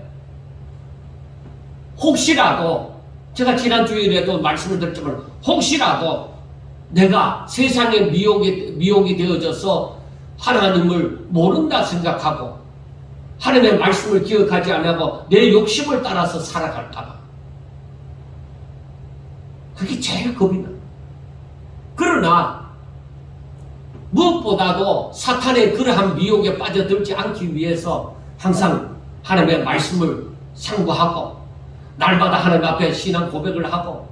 혹시라도 제가 지난 주일에도 말씀을 드렸지만 혹시라도 내가 세상의 미혹이 되어져서 하나님을 모른다 생각하고 하나님의 말씀을 기억하지 않고 내 욕심을 따라서 살아갈까봐 그게 제일 겁이 나. 그러나 무엇보다도 사탄의 그러한 미혹에 빠져들지 않기 위해서 항상 하나님의 말씀을 상고하고 날마다 하나님 앞에 신앙 고백을 하고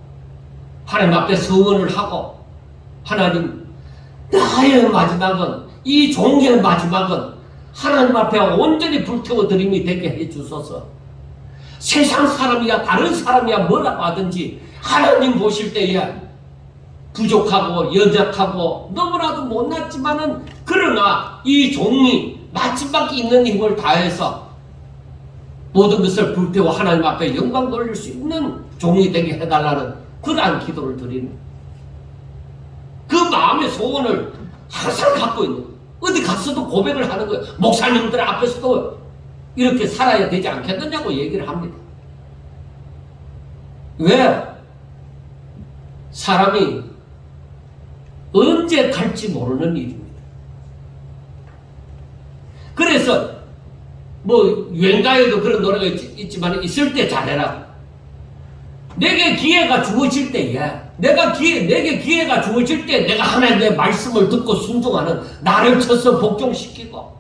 하나님 앞에 서원을 하고 하나님 나의 마지막은 이 종의 마지막은 하나님 앞에 온전히 불태워 드림이 되게 해주소서. 세상 사람이야 다른 사람이야 뭐라고 하든지 하나님 보실 때에 부족하고 연약하고 너무나도 못났지만은 그러나 이 종이 마지막에 있는 힘을 다해서 모든 것을 불태워 하나님 앞에 영광 돌릴 수 있는 종이 되게 해달라는 그러한 기도를 드리는 그 마음의 소원을 항상 갖고 있는 거예요. 어디 가서도 고백을 하는 거예요. 목사님들 앞에서도 이렇게 살아야 되지 않겠느냐고 얘기를 합니다. 왜? 사람이 언제 갈지 모르는 일입니다. 그래서 유행가에도 그런 노래가 있지만 있을 때 잘해라. 내게 기회가 주어질 때에 내게 기회가 주어질 때 내가 하나님의 말씀을 듣고 순종하는 나를 쳐서 복종시키고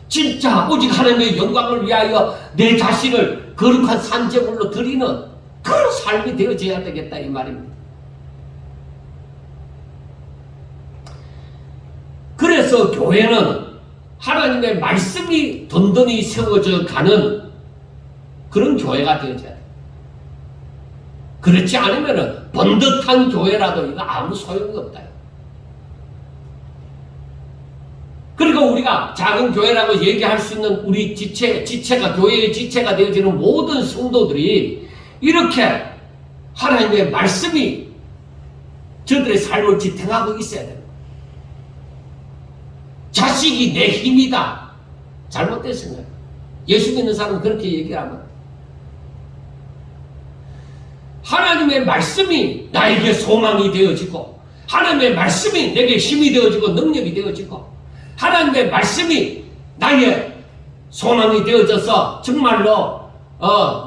진짜 오직 하나님의 영광을 위하여 내 자신을 거룩한 산제물로 드리는 그런 삶이 되어져야 되겠다 이 말입니다. 그래서 교회는 하나님의 말씀이 든든히 세워져 가는 그런 교회가 되어져야 돼요. 그렇지 않으면 번듯한 교회라도 이거 아무 소용이 없다. 그리고 우리가 작은 교회라고 얘기할 수 있는 우리 지체가 교회의 지체가 되어지는 모든 성도들이 이렇게 하나님의 말씀이 저들의 삶을 지탱하고 있어야 됩니다. 자식이 내 힘이다. 잘못됐습니다. 예수 믿는 사람은 그렇게 얘기하면 하나님의 말씀이 나에게 소망이 되어지고 하나님의 말씀이 내게 힘이 되어지고 능력이 되어지고 하나님의 말씀이 나의 소망이 되어져서 정말로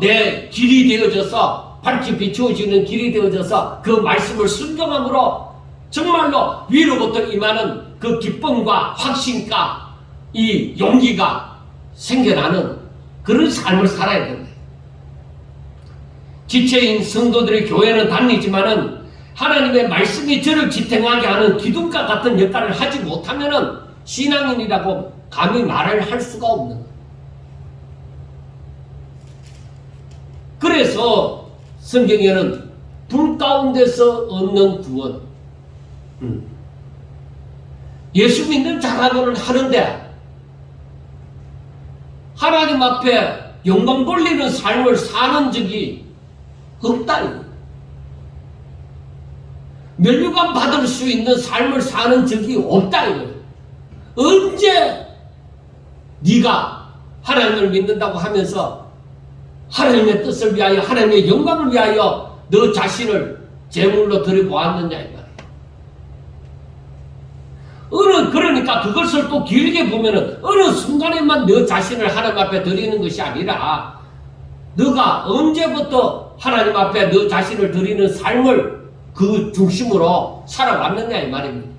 내 길이 되어져서 밝게 비추어지는 길이 되어져서 그 말씀을 순종함으로 정말로 위로부터 임하는 그 기쁨과 확신과 이 용기가 생겨나는 그런 삶을 살아야 된다. 지체인 성도들의 교회는 다니지만은 하나님의 말씀이 저를 지탱하게 하는 기둥과 같은 역할을 하지 못하면은 신앙인이라고 감히 말을 할 수가 없는 거예요. 그래서 성경에는 불 가운데서 얻는 구원, 예수 믿는 자라고는 하는데 하나님 앞에 영광 돌리는 삶을 사는 적이 없다. 면류관 받을 수 있는 삶을 사는 적이 없다. 언제 네가 하나님을 믿는다고 하면서 하나님의 뜻을 위하여, 하나님의 영광을 위하여 너 자신을 제물로 드려보았느냐 이 말이야. 그러니까 그것을 또 길게 보면은 어느 순간에만 너 자신을 하나님 앞에 드리는 것이 아니라 너가 언제부터 하나님 앞에 너 자신을 드리는 삶을 그 중심으로 살아왔느냐 이 말입니다.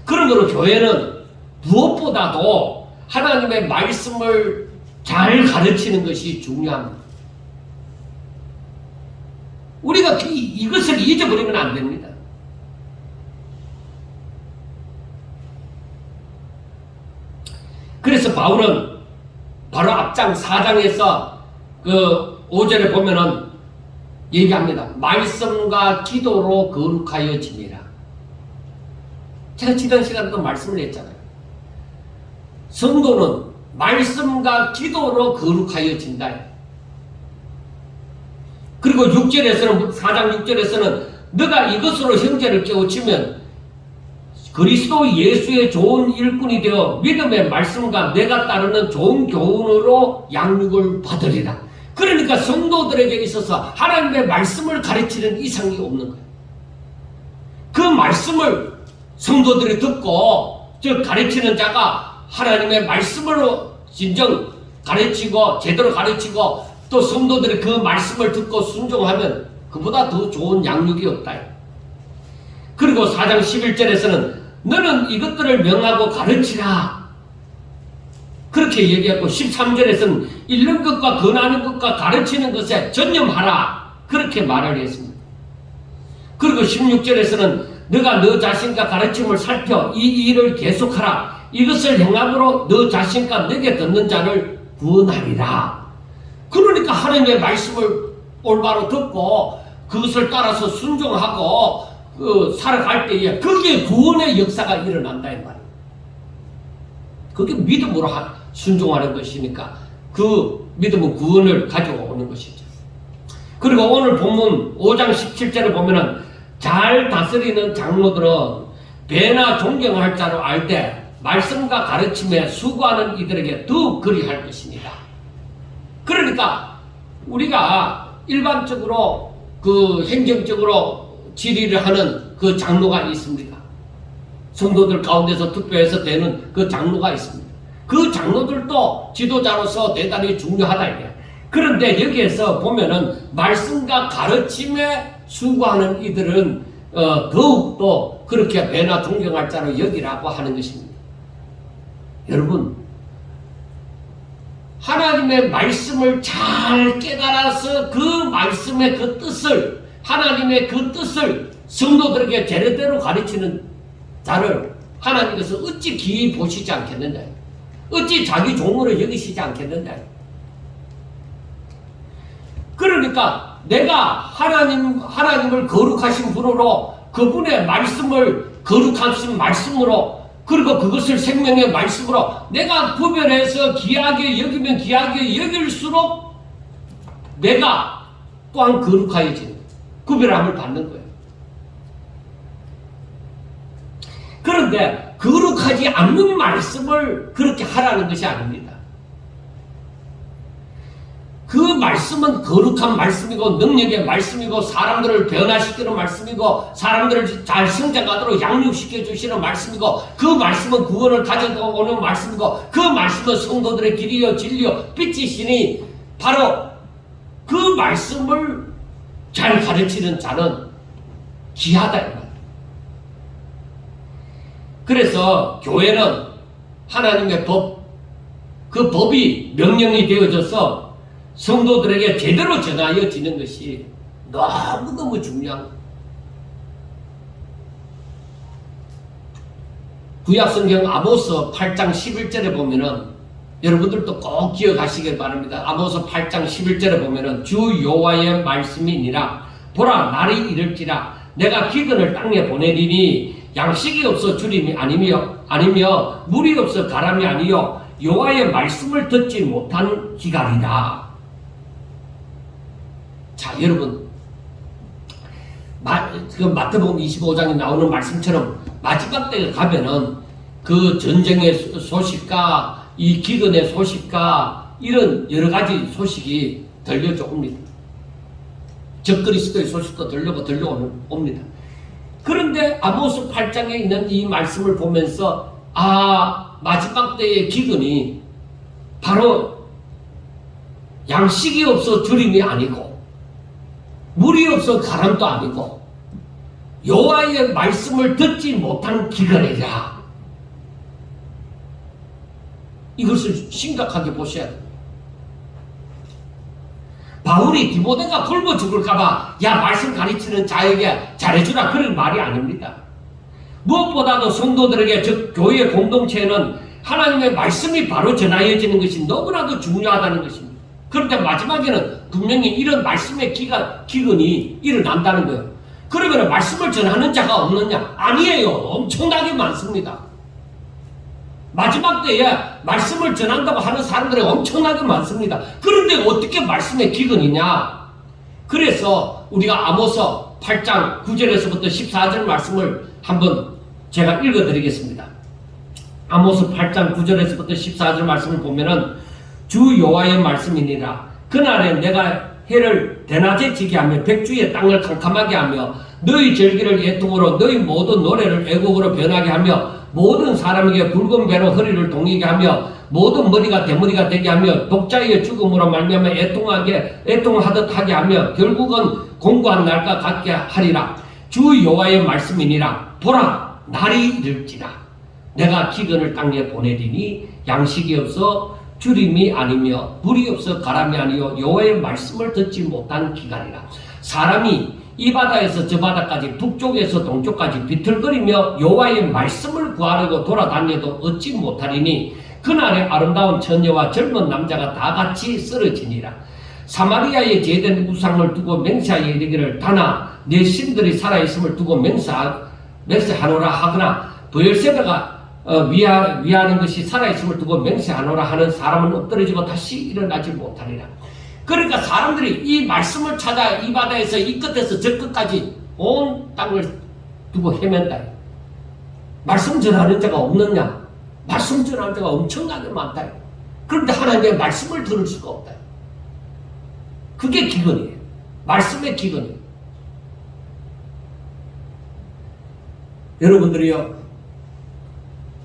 그러므로 교회는 무엇보다도 하나님의 말씀을 잘 가르치는 것이 중요합니다. 우리가 이것을 잊어버리면 안 됩니다. 그래서 바울은 바로 앞장 4장에서 그 5절에 보면은 얘기합니다. 말씀과 기도로 거룩하여지니라. 제가 지난 시간에도 말씀을 했잖아요. 성도는 말씀과 기도로 거룩하여진다. 그리고 6절에서는, 4장 6절에서는 너가 이것으로 형제를 깨우치면 그리스도 예수의 좋은 일꾼이 되어 믿음의 말씀과 내가 따르는 좋은 교훈으로 양육을 받으리라. 그러니까 성도들에게 있어서 하나님의 말씀을 가르치는 이상이 없는 거예요. 그 말씀을 성도들이 듣고, 즉 가르치는 자가 하나님의 말씀으로 진정 가르치고 제대로 가르치고 또 성도들이 그 말씀을 듣고 순종하면 그보다 더 좋은 양육이 없다. 그리고 4장 11절에서는 너는 이것들을 명하고 가르치라. 그렇게 얘기하고 13절에서는 읽는 것과 권하는 것과 가르치는 것에 전념하라. 그렇게 말을 했습니다. 그리고 16절에서는 너가 너 자신과 가르침을 살펴 이 일을 계속하라. 이것을 행함으로 너 자신과 내게 듣는 자를 구원하리라. 그러니까 하나님의 말씀을 올바로 듣고 그것을 따라서 순종하고 살아갈 때에 거기에 구원의 역사가 일어난다 이 말이에요. 그게 믿음으로 순종하는 것이니까 그 믿음은 구원을 가져오는 것이죠. 그리고 오늘 본문 5장 17절을 보면은 잘 다스리는 장로들은 배나 존경할 자로 알 때 말씀과 가르침에 수고하는 이들에게 더 그리할 것입니다. 그러니까 우리가 일반적으로 그 행정적으로 질의를 하는 그 장로가 있습니다. 성도들 가운데서 투표해서 되는 그 장로가 있습니다. 그 장로들도 지도자로서 대단히 중요하다 이게. 그런데 여기에서 보면은 말씀과 가르침에 수고하는 이들은 더욱더 그렇게 배나 존경할 자로 여기라고 하는 것입니다. 여러분, 하나님의 말씀을 잘 깨달아서 그 말씀의 그 뜻을, 하나님의 그 뜻을 성도들에게 제대로 가르치는 자를 하나님께서 어찌 기이 보시지 않겠느냐, 어찌 자기 종으로 여기시지 않겠느냐. 그러니까 내가 하나님을 거룩하신 분으로 그분의 말씀을 거룩하신 말씀으로, 그리고 그것을 생명의 말씀으로 내가 구별해서 귀하게 여기면 귀하게 여길수록 내가 또한 거룩하여지는 구별함을 받는 거예요. 그런데 거룩하지 않는 말씀을 그렇게 하라는 것이 아닙니다. 그 말씀은 거룩한 말씀이고 능력의 말씀이고 사람들을 변화시키는 말씀이고 사람들을 잘 성장하도록 양육시켜 주시는 말씀이고 그 말씀은 구원을 가져오는 말씀이고 그 말씀은 성도들의 길이요 진리요 빛이시니 바로 그 말씀을 잘 가르치는 자는 귀하다 이 말이에요. 그래서 교회는 하나님의 법, 그 법이 명령이 되어져서 성도들에게 제대로 전하여지는 것이 너무너무 중요한 거예요. 구약성경 아모스 8장 11절에 보면은 여러분들도 꼭 기억하시길 바랍니다. 아모스 8장 11절에 보면은 주 여호와의 말씀이니라. 보라 날이 이를지라 내가 기근을 땅에 보내리니 양식이 없어 주림이 아니며 물이 없어 가람이 아니요 여호와의 말씀을 듣지 못한 기간이다. 자, 여러분, 마태복음 25장에 나오는 말씀처럼 마지막 때에 가면은 그 전쟁의 소식과 이 기근의 소식과 이런 여러 가지 소식이 들려옵니다. 적그리스도의 소식도 들려옵니다. 그런데 아모스 8장에 있는 이 말씀을 보면서 마지막 때의 기근이 바로 양식이 없어 주림이 아니고 물이 없어 가람도 아니고 여호와의 말씀을 듣지 못한 기근이라. 이것을 심각하게 보셔야 됩니다. 바울이 디모데가 굶어 죽을까봐 야 말씀 가르치는 자에게 잘해주라 그런 말이 아닙니다. 무엇보다도 성도들에게 즉 교회 공동체에는 하나님의 말씀이 바로 전하여지는 것이 너무나도 중요하다는 것입니다. 그런데 마지막에는 분명히 이런 말씀의 기근이 일어난다는 거예요. 그러면 말씀을 전하는 자가 없느냐? 아니에요. 엄청나게 많습니다. 마지막 때에 말씀을 전한다고 하는 사람들이 엄청나게 많습니다. 그런데 어떻게 말씀의 기근이냐? 그래서 우리가 아모스 8장 9절에서부터 14절 말씀을 한번 제가 읽어드리겠습니다. 아모스 8장 9절에서부터 14절 말씀을 보면은 주 여호와의 말씀이니라. 그날에 내가 해를 대낮에 지게 하며 백주의 땅을 캄캄하게 하며 너희 절기를 애통으로 너희 모든 노래를 애곡으로 변하게 하며 모든 사람에게 붉은 배로 허리를 동이게 하며 모든 머리가 대머리가 되게 하며 독자의 죽음으로 말미암아 애통하듯 하게 하며 결국은 공고한 날과 같게 하리라. 주 여호와의 말씀이니라. 보라 날이 이를지라 내가 기근을 땅에 보내리니 양식이 없어 주림이 아니며 물이 없어 가람이 아니요 여호와의 말씀을 듣지 못한 기간이라. 사람이 이 바다에서 저 바다까지 북쪽에서 동쪽까지 비틀거리며 여호와의 말씀을 구하려고 돌아다녀도 얻지 못하리니 그날에 아름다운 처녀와 젊은 남자가 다 같이 쓰러지니라. 사마리아에 제된 우상을 두고 맹세하여 이르기를 다나 내 신들이 살아있음을 두고 맹세하노라 하거나 브엘세바가 위하는 것이 살아있음을 두고 맹세하노라 하는 사람은 엎드러지고 다시 일어나지 못하리라. 그러니까 사람들이 이 말씀을 찾아 이 바다에서 이 끝에서 저 끝까지 온 땅을 두고 헤맨다. 말씀 전하는 자가 없느냐? 말씀 전하는 자가 엄청나게 많다. 그런데 하나님의 말씀을 들을 수가 없다. 그게 기근이에요. 말씀의 기근이에요. 여러분들이요,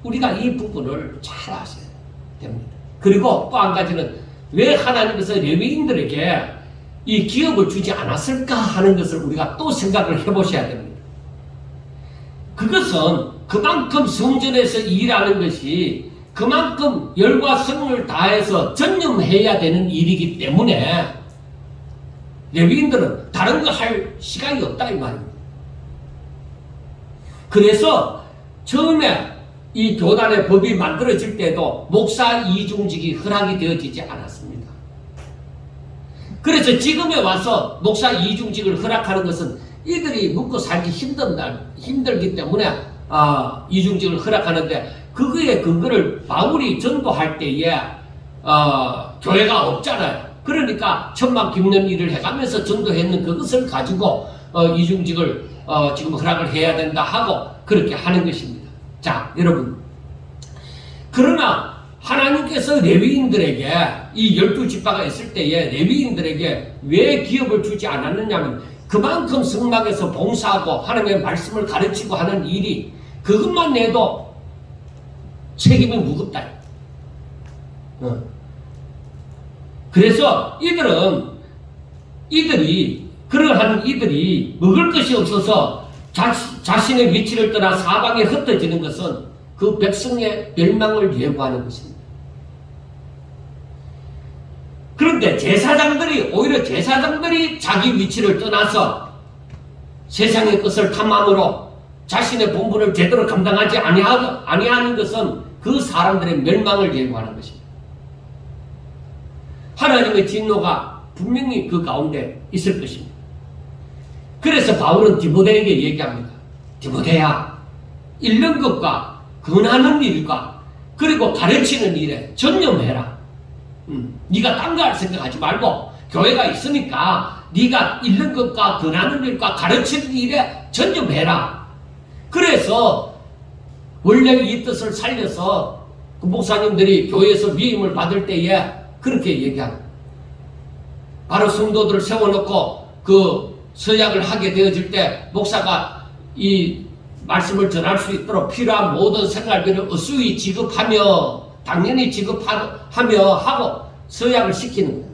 우리가 이 부분을 잘 아셔야 됩니다. 그리고 또 한 가지는 왜 하나님께서 레위인들에게 이 기업을 주지 않았을까 하는 것을 우리가 또 생각을 해보셔야 됩니다. 그것은 그만큼 성전에서 일하는 것이 그만큼 열과 성을 다해서 전념해야 되는 일이기 때문에 레위인들은 다른 거 할 시간이 없다 이 말입니다. 그래서 처음에 이 교단의 법이 만들어질 때도 목사 이중직이 허락이 되어지지 않았습니다. 그래서 지금에 와서 목사 이중직을 허락하는 것은 이들이 먹고 살기 힘들기 때문에 이중직을 허락하는데 그거의 근거를 바울이 전도할 때에 교회가 없잖아요. 그러니까 천막 깁는 일을 해가면서 전도했는 그것을 가지고 이중직을 지금 허락을 해야 된다 하고 그렇게 하는 것입니다. 자, 여러분, 그러나 하나님께서 레위인들에게 이 12지파가 있을 때에 레위인들에게 왜 기업을 주지 않았느냐면 그만큼 성막에서 봉사하고 하나님의 말씀을 가르치고 하는 일이 그것만 내도 책임이 무겁다. 그래서 그러한 이들이 먹을 것이 없어서 자신의 위치를 떠나 사방에 흩어지는 것은 그 백성의 멸망을 예고하는 것입니다. 그런데 오히려 제사장들이 자기 위치를 떠나서 세상의 것을 탐함으로 자신의 본분을 제대로 감당하지 아니하는 것은 그 사람들의 멸망을 예고하는 것입니다. 하나님의 진노가 분명히 그 가운데 있을 것입니다. 그래서 바울은 디모데에게 얘기합니다. 디모데야, 읽는 것과 권하는 일과 그리고 가르치는 일에 전념해라. 네가 딴 거 할 생각하지 말고 교회가 있으니까 네가 읽는 것과 권하는 일과 가르치는 일에 전념해라. 그래서 원래 이 뜻을 살려서 그 목사님들이 교회에서 위임을 받을 때에 그렇게 얘기합니다. 바로 성도들을 세워놓고 그 서약을 하게 되어질 때 목사가 이 말씀을 전할 수 있도록 필요한 모든 생활비를 어수히 지급하며 당연히 지급하며 하고 서약을 시키는 거예요.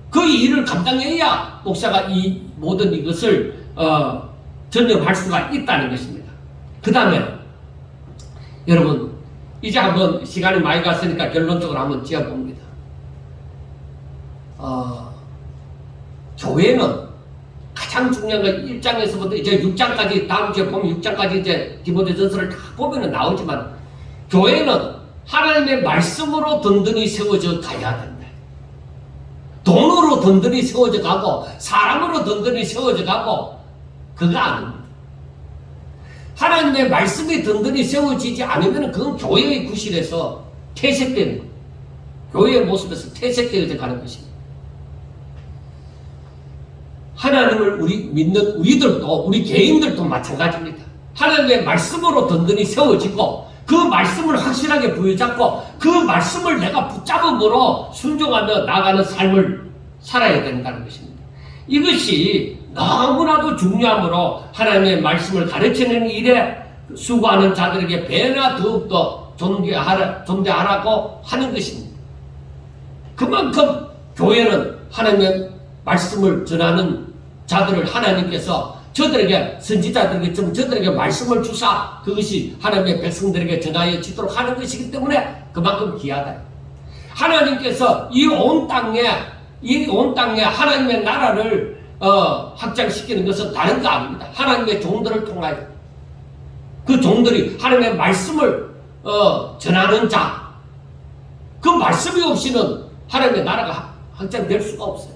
그 일을 감당해야 목사가 이 모든 이것을 전념할 수가 있다는 것입니다. 그 다음에 여러분 이제 한번 시간이 많이 갔으니까 결론적으로 한번 지어봅니다. 교회는 가장 중요한 건 1장에서부터 이제 6장까지 다음 주에 보면 6장까지 이제 디모데전서를 다 보면 나오지만 교회는 하나님의 말씀으로 든든히 세워져 가야 된다. 돈으로 든든히 세워져 가고 사람으로 든든히 세워져 가고 그거 아닙니다. 하나님의 말씀이 든든히 세워지지 않으면 그건 교회의 구실에서 퇴색되는 거예요. 교회의 모습에서 퇴색되어져 가는 것입니다. 하나님을 우리 믿는 우리들도 우리 개인들도 마찬가지입니다. 하나님의 말씀으로 든든히 세워지고 그 말씀을 확실하게 부여잡고 그 말씀을 내가 붙잡음으로 순종하며 나가는 삶을 살아야 된다는 것입니다. 이것이 너무나도 중요하므로 하나님의 말씀을 가르치는 일에 수고하는 자들에게 배나 더욱더 존대하라고 하는 것입니다. 그만큼 교회는 하나님의 말씀을 전하는 자들을 하나님께서 저들에게 선지자들에게 저들에게 말씀을 주사 그것이 하나님의 백성들에게 전하여 지도록 하는 것이기 때문에 그만큼 귀하다. 하나님께서 이 온 땅에 하나님의 나라를 확장시키는 것은 다른 거 아닙니다. 하나님의 종들을 통하여 그 종들이 하나님의 말씀을 전하는 자, 그 말씀이 없이는 하나님의 나라가 확장될 수가 없어요.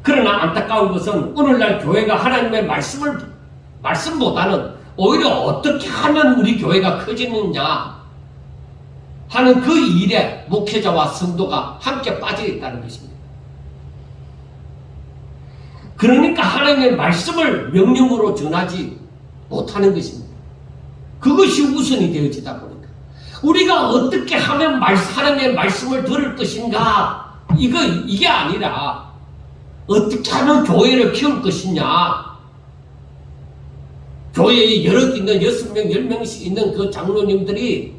그러나 안타까운 것은 오늘날 교회가 하나님의 말씀보다는 오히려 어떻게 하면 우리 교회가 커지느냐 하는 그 일에 목회자와 성도가 함께 빠져 있다는 것입니다. 그러니까 하나님의 말씀을 명령으로 전하지 못하는 것입니다. 그것이 우선이 되어지다 보니까 우리가 어떻게 하면 하나님의 말씀을 들을 것인가 이게 아니라 어떻게 하면 교회를 키울 것이냐. 교회에 여럿 있는 6명, 10명씩 있는 그 장로님들이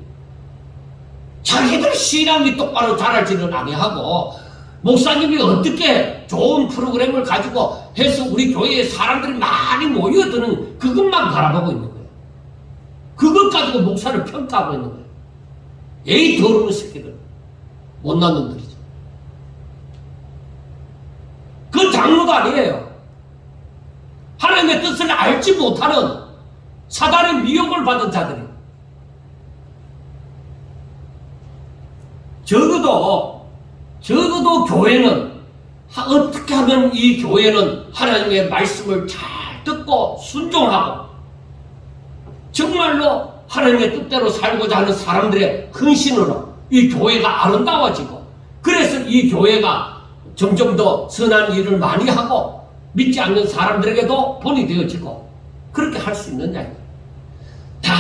자기들 신앙이 똑바로 자라지는 아니하고 목사님이 어떻게 좋은 프로그램을 가지고 해서 우리 교회에 사람들이 많이 모여드는 그것만 바라보고 있는 거예요. 그것 가지고 목사를 평가하고 있는 거예요. 에이 더러운 새끼들. 못난 놈들이죠. 그 장로도 아니에요. 하나님의 뜻을 알지 못하는 사단의 미혹을 받은 자들이 적어도 교회는 어떻게 하면 이 교회는 하나님의 말씀을 잘 듣고 순종하고 정말로 하나님의 뜻대로 살고자 하는 사람들의 헌신으로 이 교회가 아름다워지고 그래서 이 교회가 점점 더 선한 일을 많이 하고 믿지 않는 사람들에게도 본이 되어지고 그렇게 할 수 있느냐. 다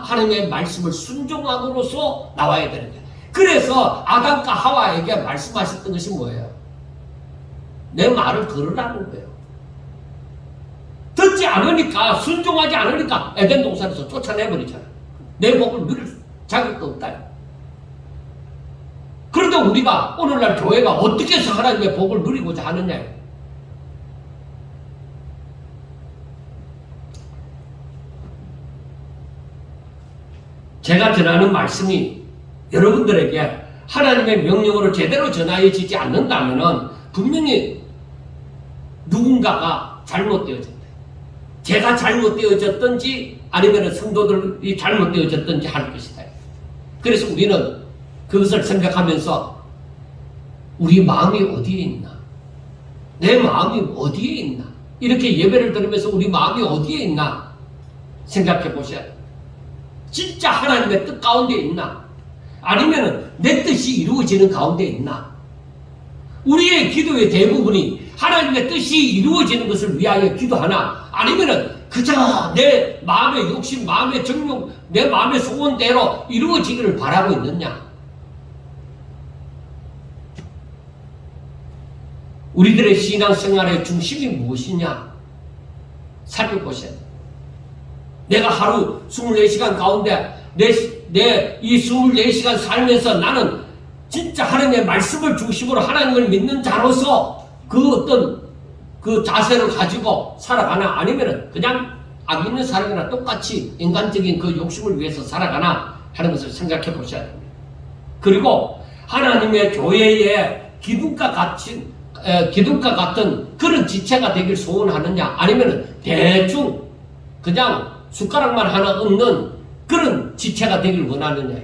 하나님의 말씀을 순종함으로써 나와야 되는 거예요. 그래서 아담과 하와에게 말씀하셨던 것이 뭐예요? 내 말을 들으라는 거예요. 듣지 않으니까 순종하지 않으니까 에덴 동산에서 쫓아내버리잖아. 내 복을 누릴 자격도 없다. 그런데 우리가 오늘날 교회가 어떻게 해서 하나님의 복을 누리고자 하느냐. 제가 전하는 말씀이 여러분들에게 하나님의 명령으로 제대로 전하여지지 않는다면 분명히 누군가가 잘못되어졌다. 제가 잘못되어졌든지 아니면 성도들이 잘못되어졌든지 할 것이다. 그래서 우리는 그것을 생각하면서 우리 마음이 어디에 있나? 내 마음이 어디에 있나? 이렇게 예배를 드리면서 우리 마음이 어디에 있나? 생각해 보셔야 돼요. 진짜 하나님의 뜻 가운데 있나? 아니면 내 뜻이 이루어지는 가운데 있나? 우리의 기도의 대부분이 하나님의 뜻이 이루어지는 것을 위하여 기도하나? 아니면 그저 내 마음의 욕심, 마음의 정욕, 내 마음의 소원대로 이루어지기를 바라고 있느냐? 우리들의 신앙생활의 중심이 무엇이냐? 살펴보셔야 돼요. 내가 하루 24시간 가운데 내 이 24시간 살면서 나는 진짜 하나님의 말씀을 중심으로 하나님을 믿는 자로서 그 어떤 그 자세를 가지고 살아가나? 아니면 그냥 안 믿는 사람이나 똑같이 인간적인 그 욕심을 위해서 살아가나? 하는 것을 생각해 보셔야 됩니다. 그리고 하나님의 교회에 기둥과 같은 그런 지체가 되길 소원하느냐? 아니면 대충 그냥 숟가락만 하나 얹는 그런 지체가 되길 원하느냐?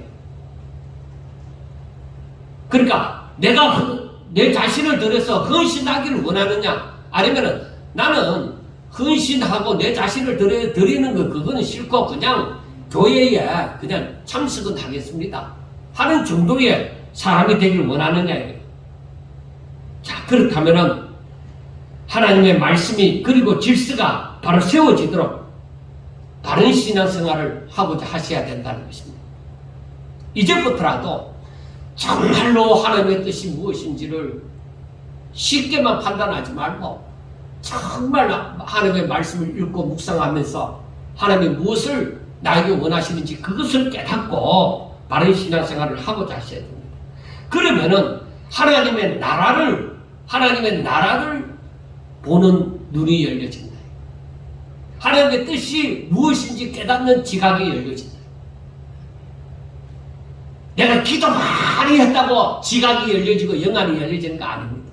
그러니까 내가 내 자신을 들여서 헌신하기를 원하느냐? 아니면 나는 헌신하고 내 자신을 드리는 거 그거는 싫고 그냥 교회에 그냥 참석은 하겠습니다 하는 정도의 사람이 되길 원하느냐? 자, 그렇다면은 하나님의 말씀이 그리고 질서가 바로 세워지도록 바른 신앙생활을 하고자 하셔야 된다는 것입니다. 이제부터라도 정말로 하나님의 뜻이 무엇인지를 쉽게만 판단하지 말고 정말 하나님의 말씀을 읽고 묵상하면서 하나님이 무엇을 나에게 원하시는지 그것을 깨닫고 바른 신앙생활을 하고자 하셔야 됩니다. 그러면은 하나님의 나라를 보는 눈이 열려진다. 하나님의 뜻이 무엇인지 깨닫는 지각이 열려진다. 내가 기도 많이 했다고 지각이 열려지고 영안이 열려지는 거 아닙니다.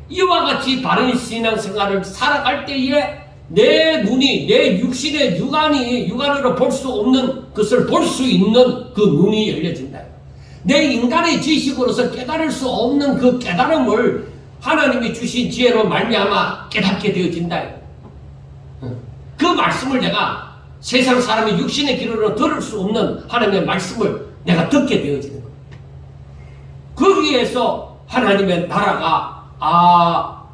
이와 같이 바른 신앙생활을 살아갈 때에 내 눈이, 내 육신의 육안으로 볼 수 없는 것을 볼 수 있는 그 눈이 열려진다. 내 인간의 지식으로서 깨달을 수 없는 그 깨달음을 하나님이 주신 지혜로 말미암아 깨닫게 되어진다. 그 말씀을 내가 세상 사람이 육신의 귀로 들을 수 없는 하나님의 말씀을 내가 듣게 되어지는 거예요. 거기에서 하나님의 나라가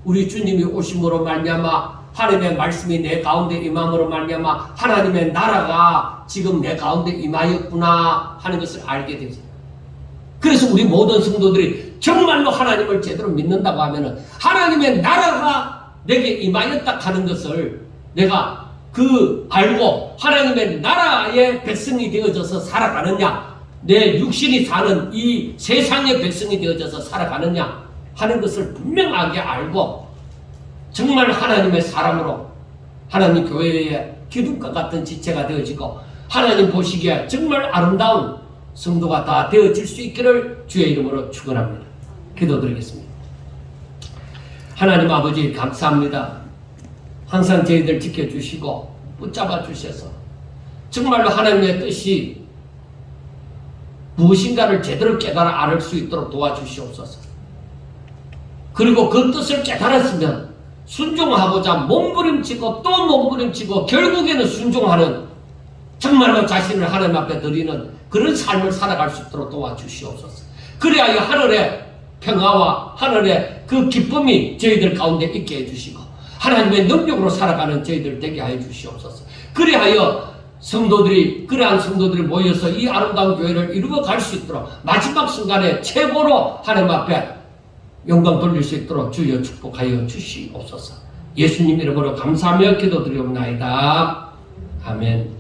우리 주님이 오심으로 말미암아 하나님의 말씀이 내 가운데 임함으로 말미암아 하나님의 나라가 지금 내 가운데 임하였구나 하는 것을 알게 되죠. 그래서 우리 모든 성도들이 정말로 하나님을 제대로 믿는다고 하면은 하나님의 나라가 내게 임하였다 하는 것을 내가 알고 하나님의 나라의 백성이 되어져서 살아가느냐, 내 육신이 사는 이 세상의 백성이 되어져서 살아가느냐 하는 것을 분명하게 알고 정말 하나님의 사람으로 하나님 교회의 기둥과 같은 지체가 되어지고 하나님 보시기에 정말 아름다운 성도가 다 되어질 수 있기를 주의 이름으로 축원합니다. 기도드리겠습니다. 하나님 아버지 감사합니다. 항상 저희들 지켜주시고 붙잡아 주셔서 정말로 하나님의 뜻이 무엇인가를 제대로 깨달아 알 수 있도록 도와주시옵소서. 그리고 그 뜻을 깨달았으면 순종하고자 몸부림치고 또 몸부림치고 결국에는 순종하는 정말로 자신을 하나님 앞에 드리는 그런 삶을 살아갈 수 있도록 도와주시옵소서. 그리하여 하늘의 평화와 하늘의 그 기쁨이 저희들 가운데 있게 해주시고 하나님의 능력으로 살아가는 저희들 되게 하여 주시옵소서. 그리하여 그러한 성도들이 모여서 이 아름다운 교회를 이루어 갈 수 있도록 마지막 순간에 최고로 하나님 앞에 영광 돌릴 수 있도록 주여 축복하여 주시옵소서. 예수님 이름으로 감사하며 기도드리옵나이다. 아멘.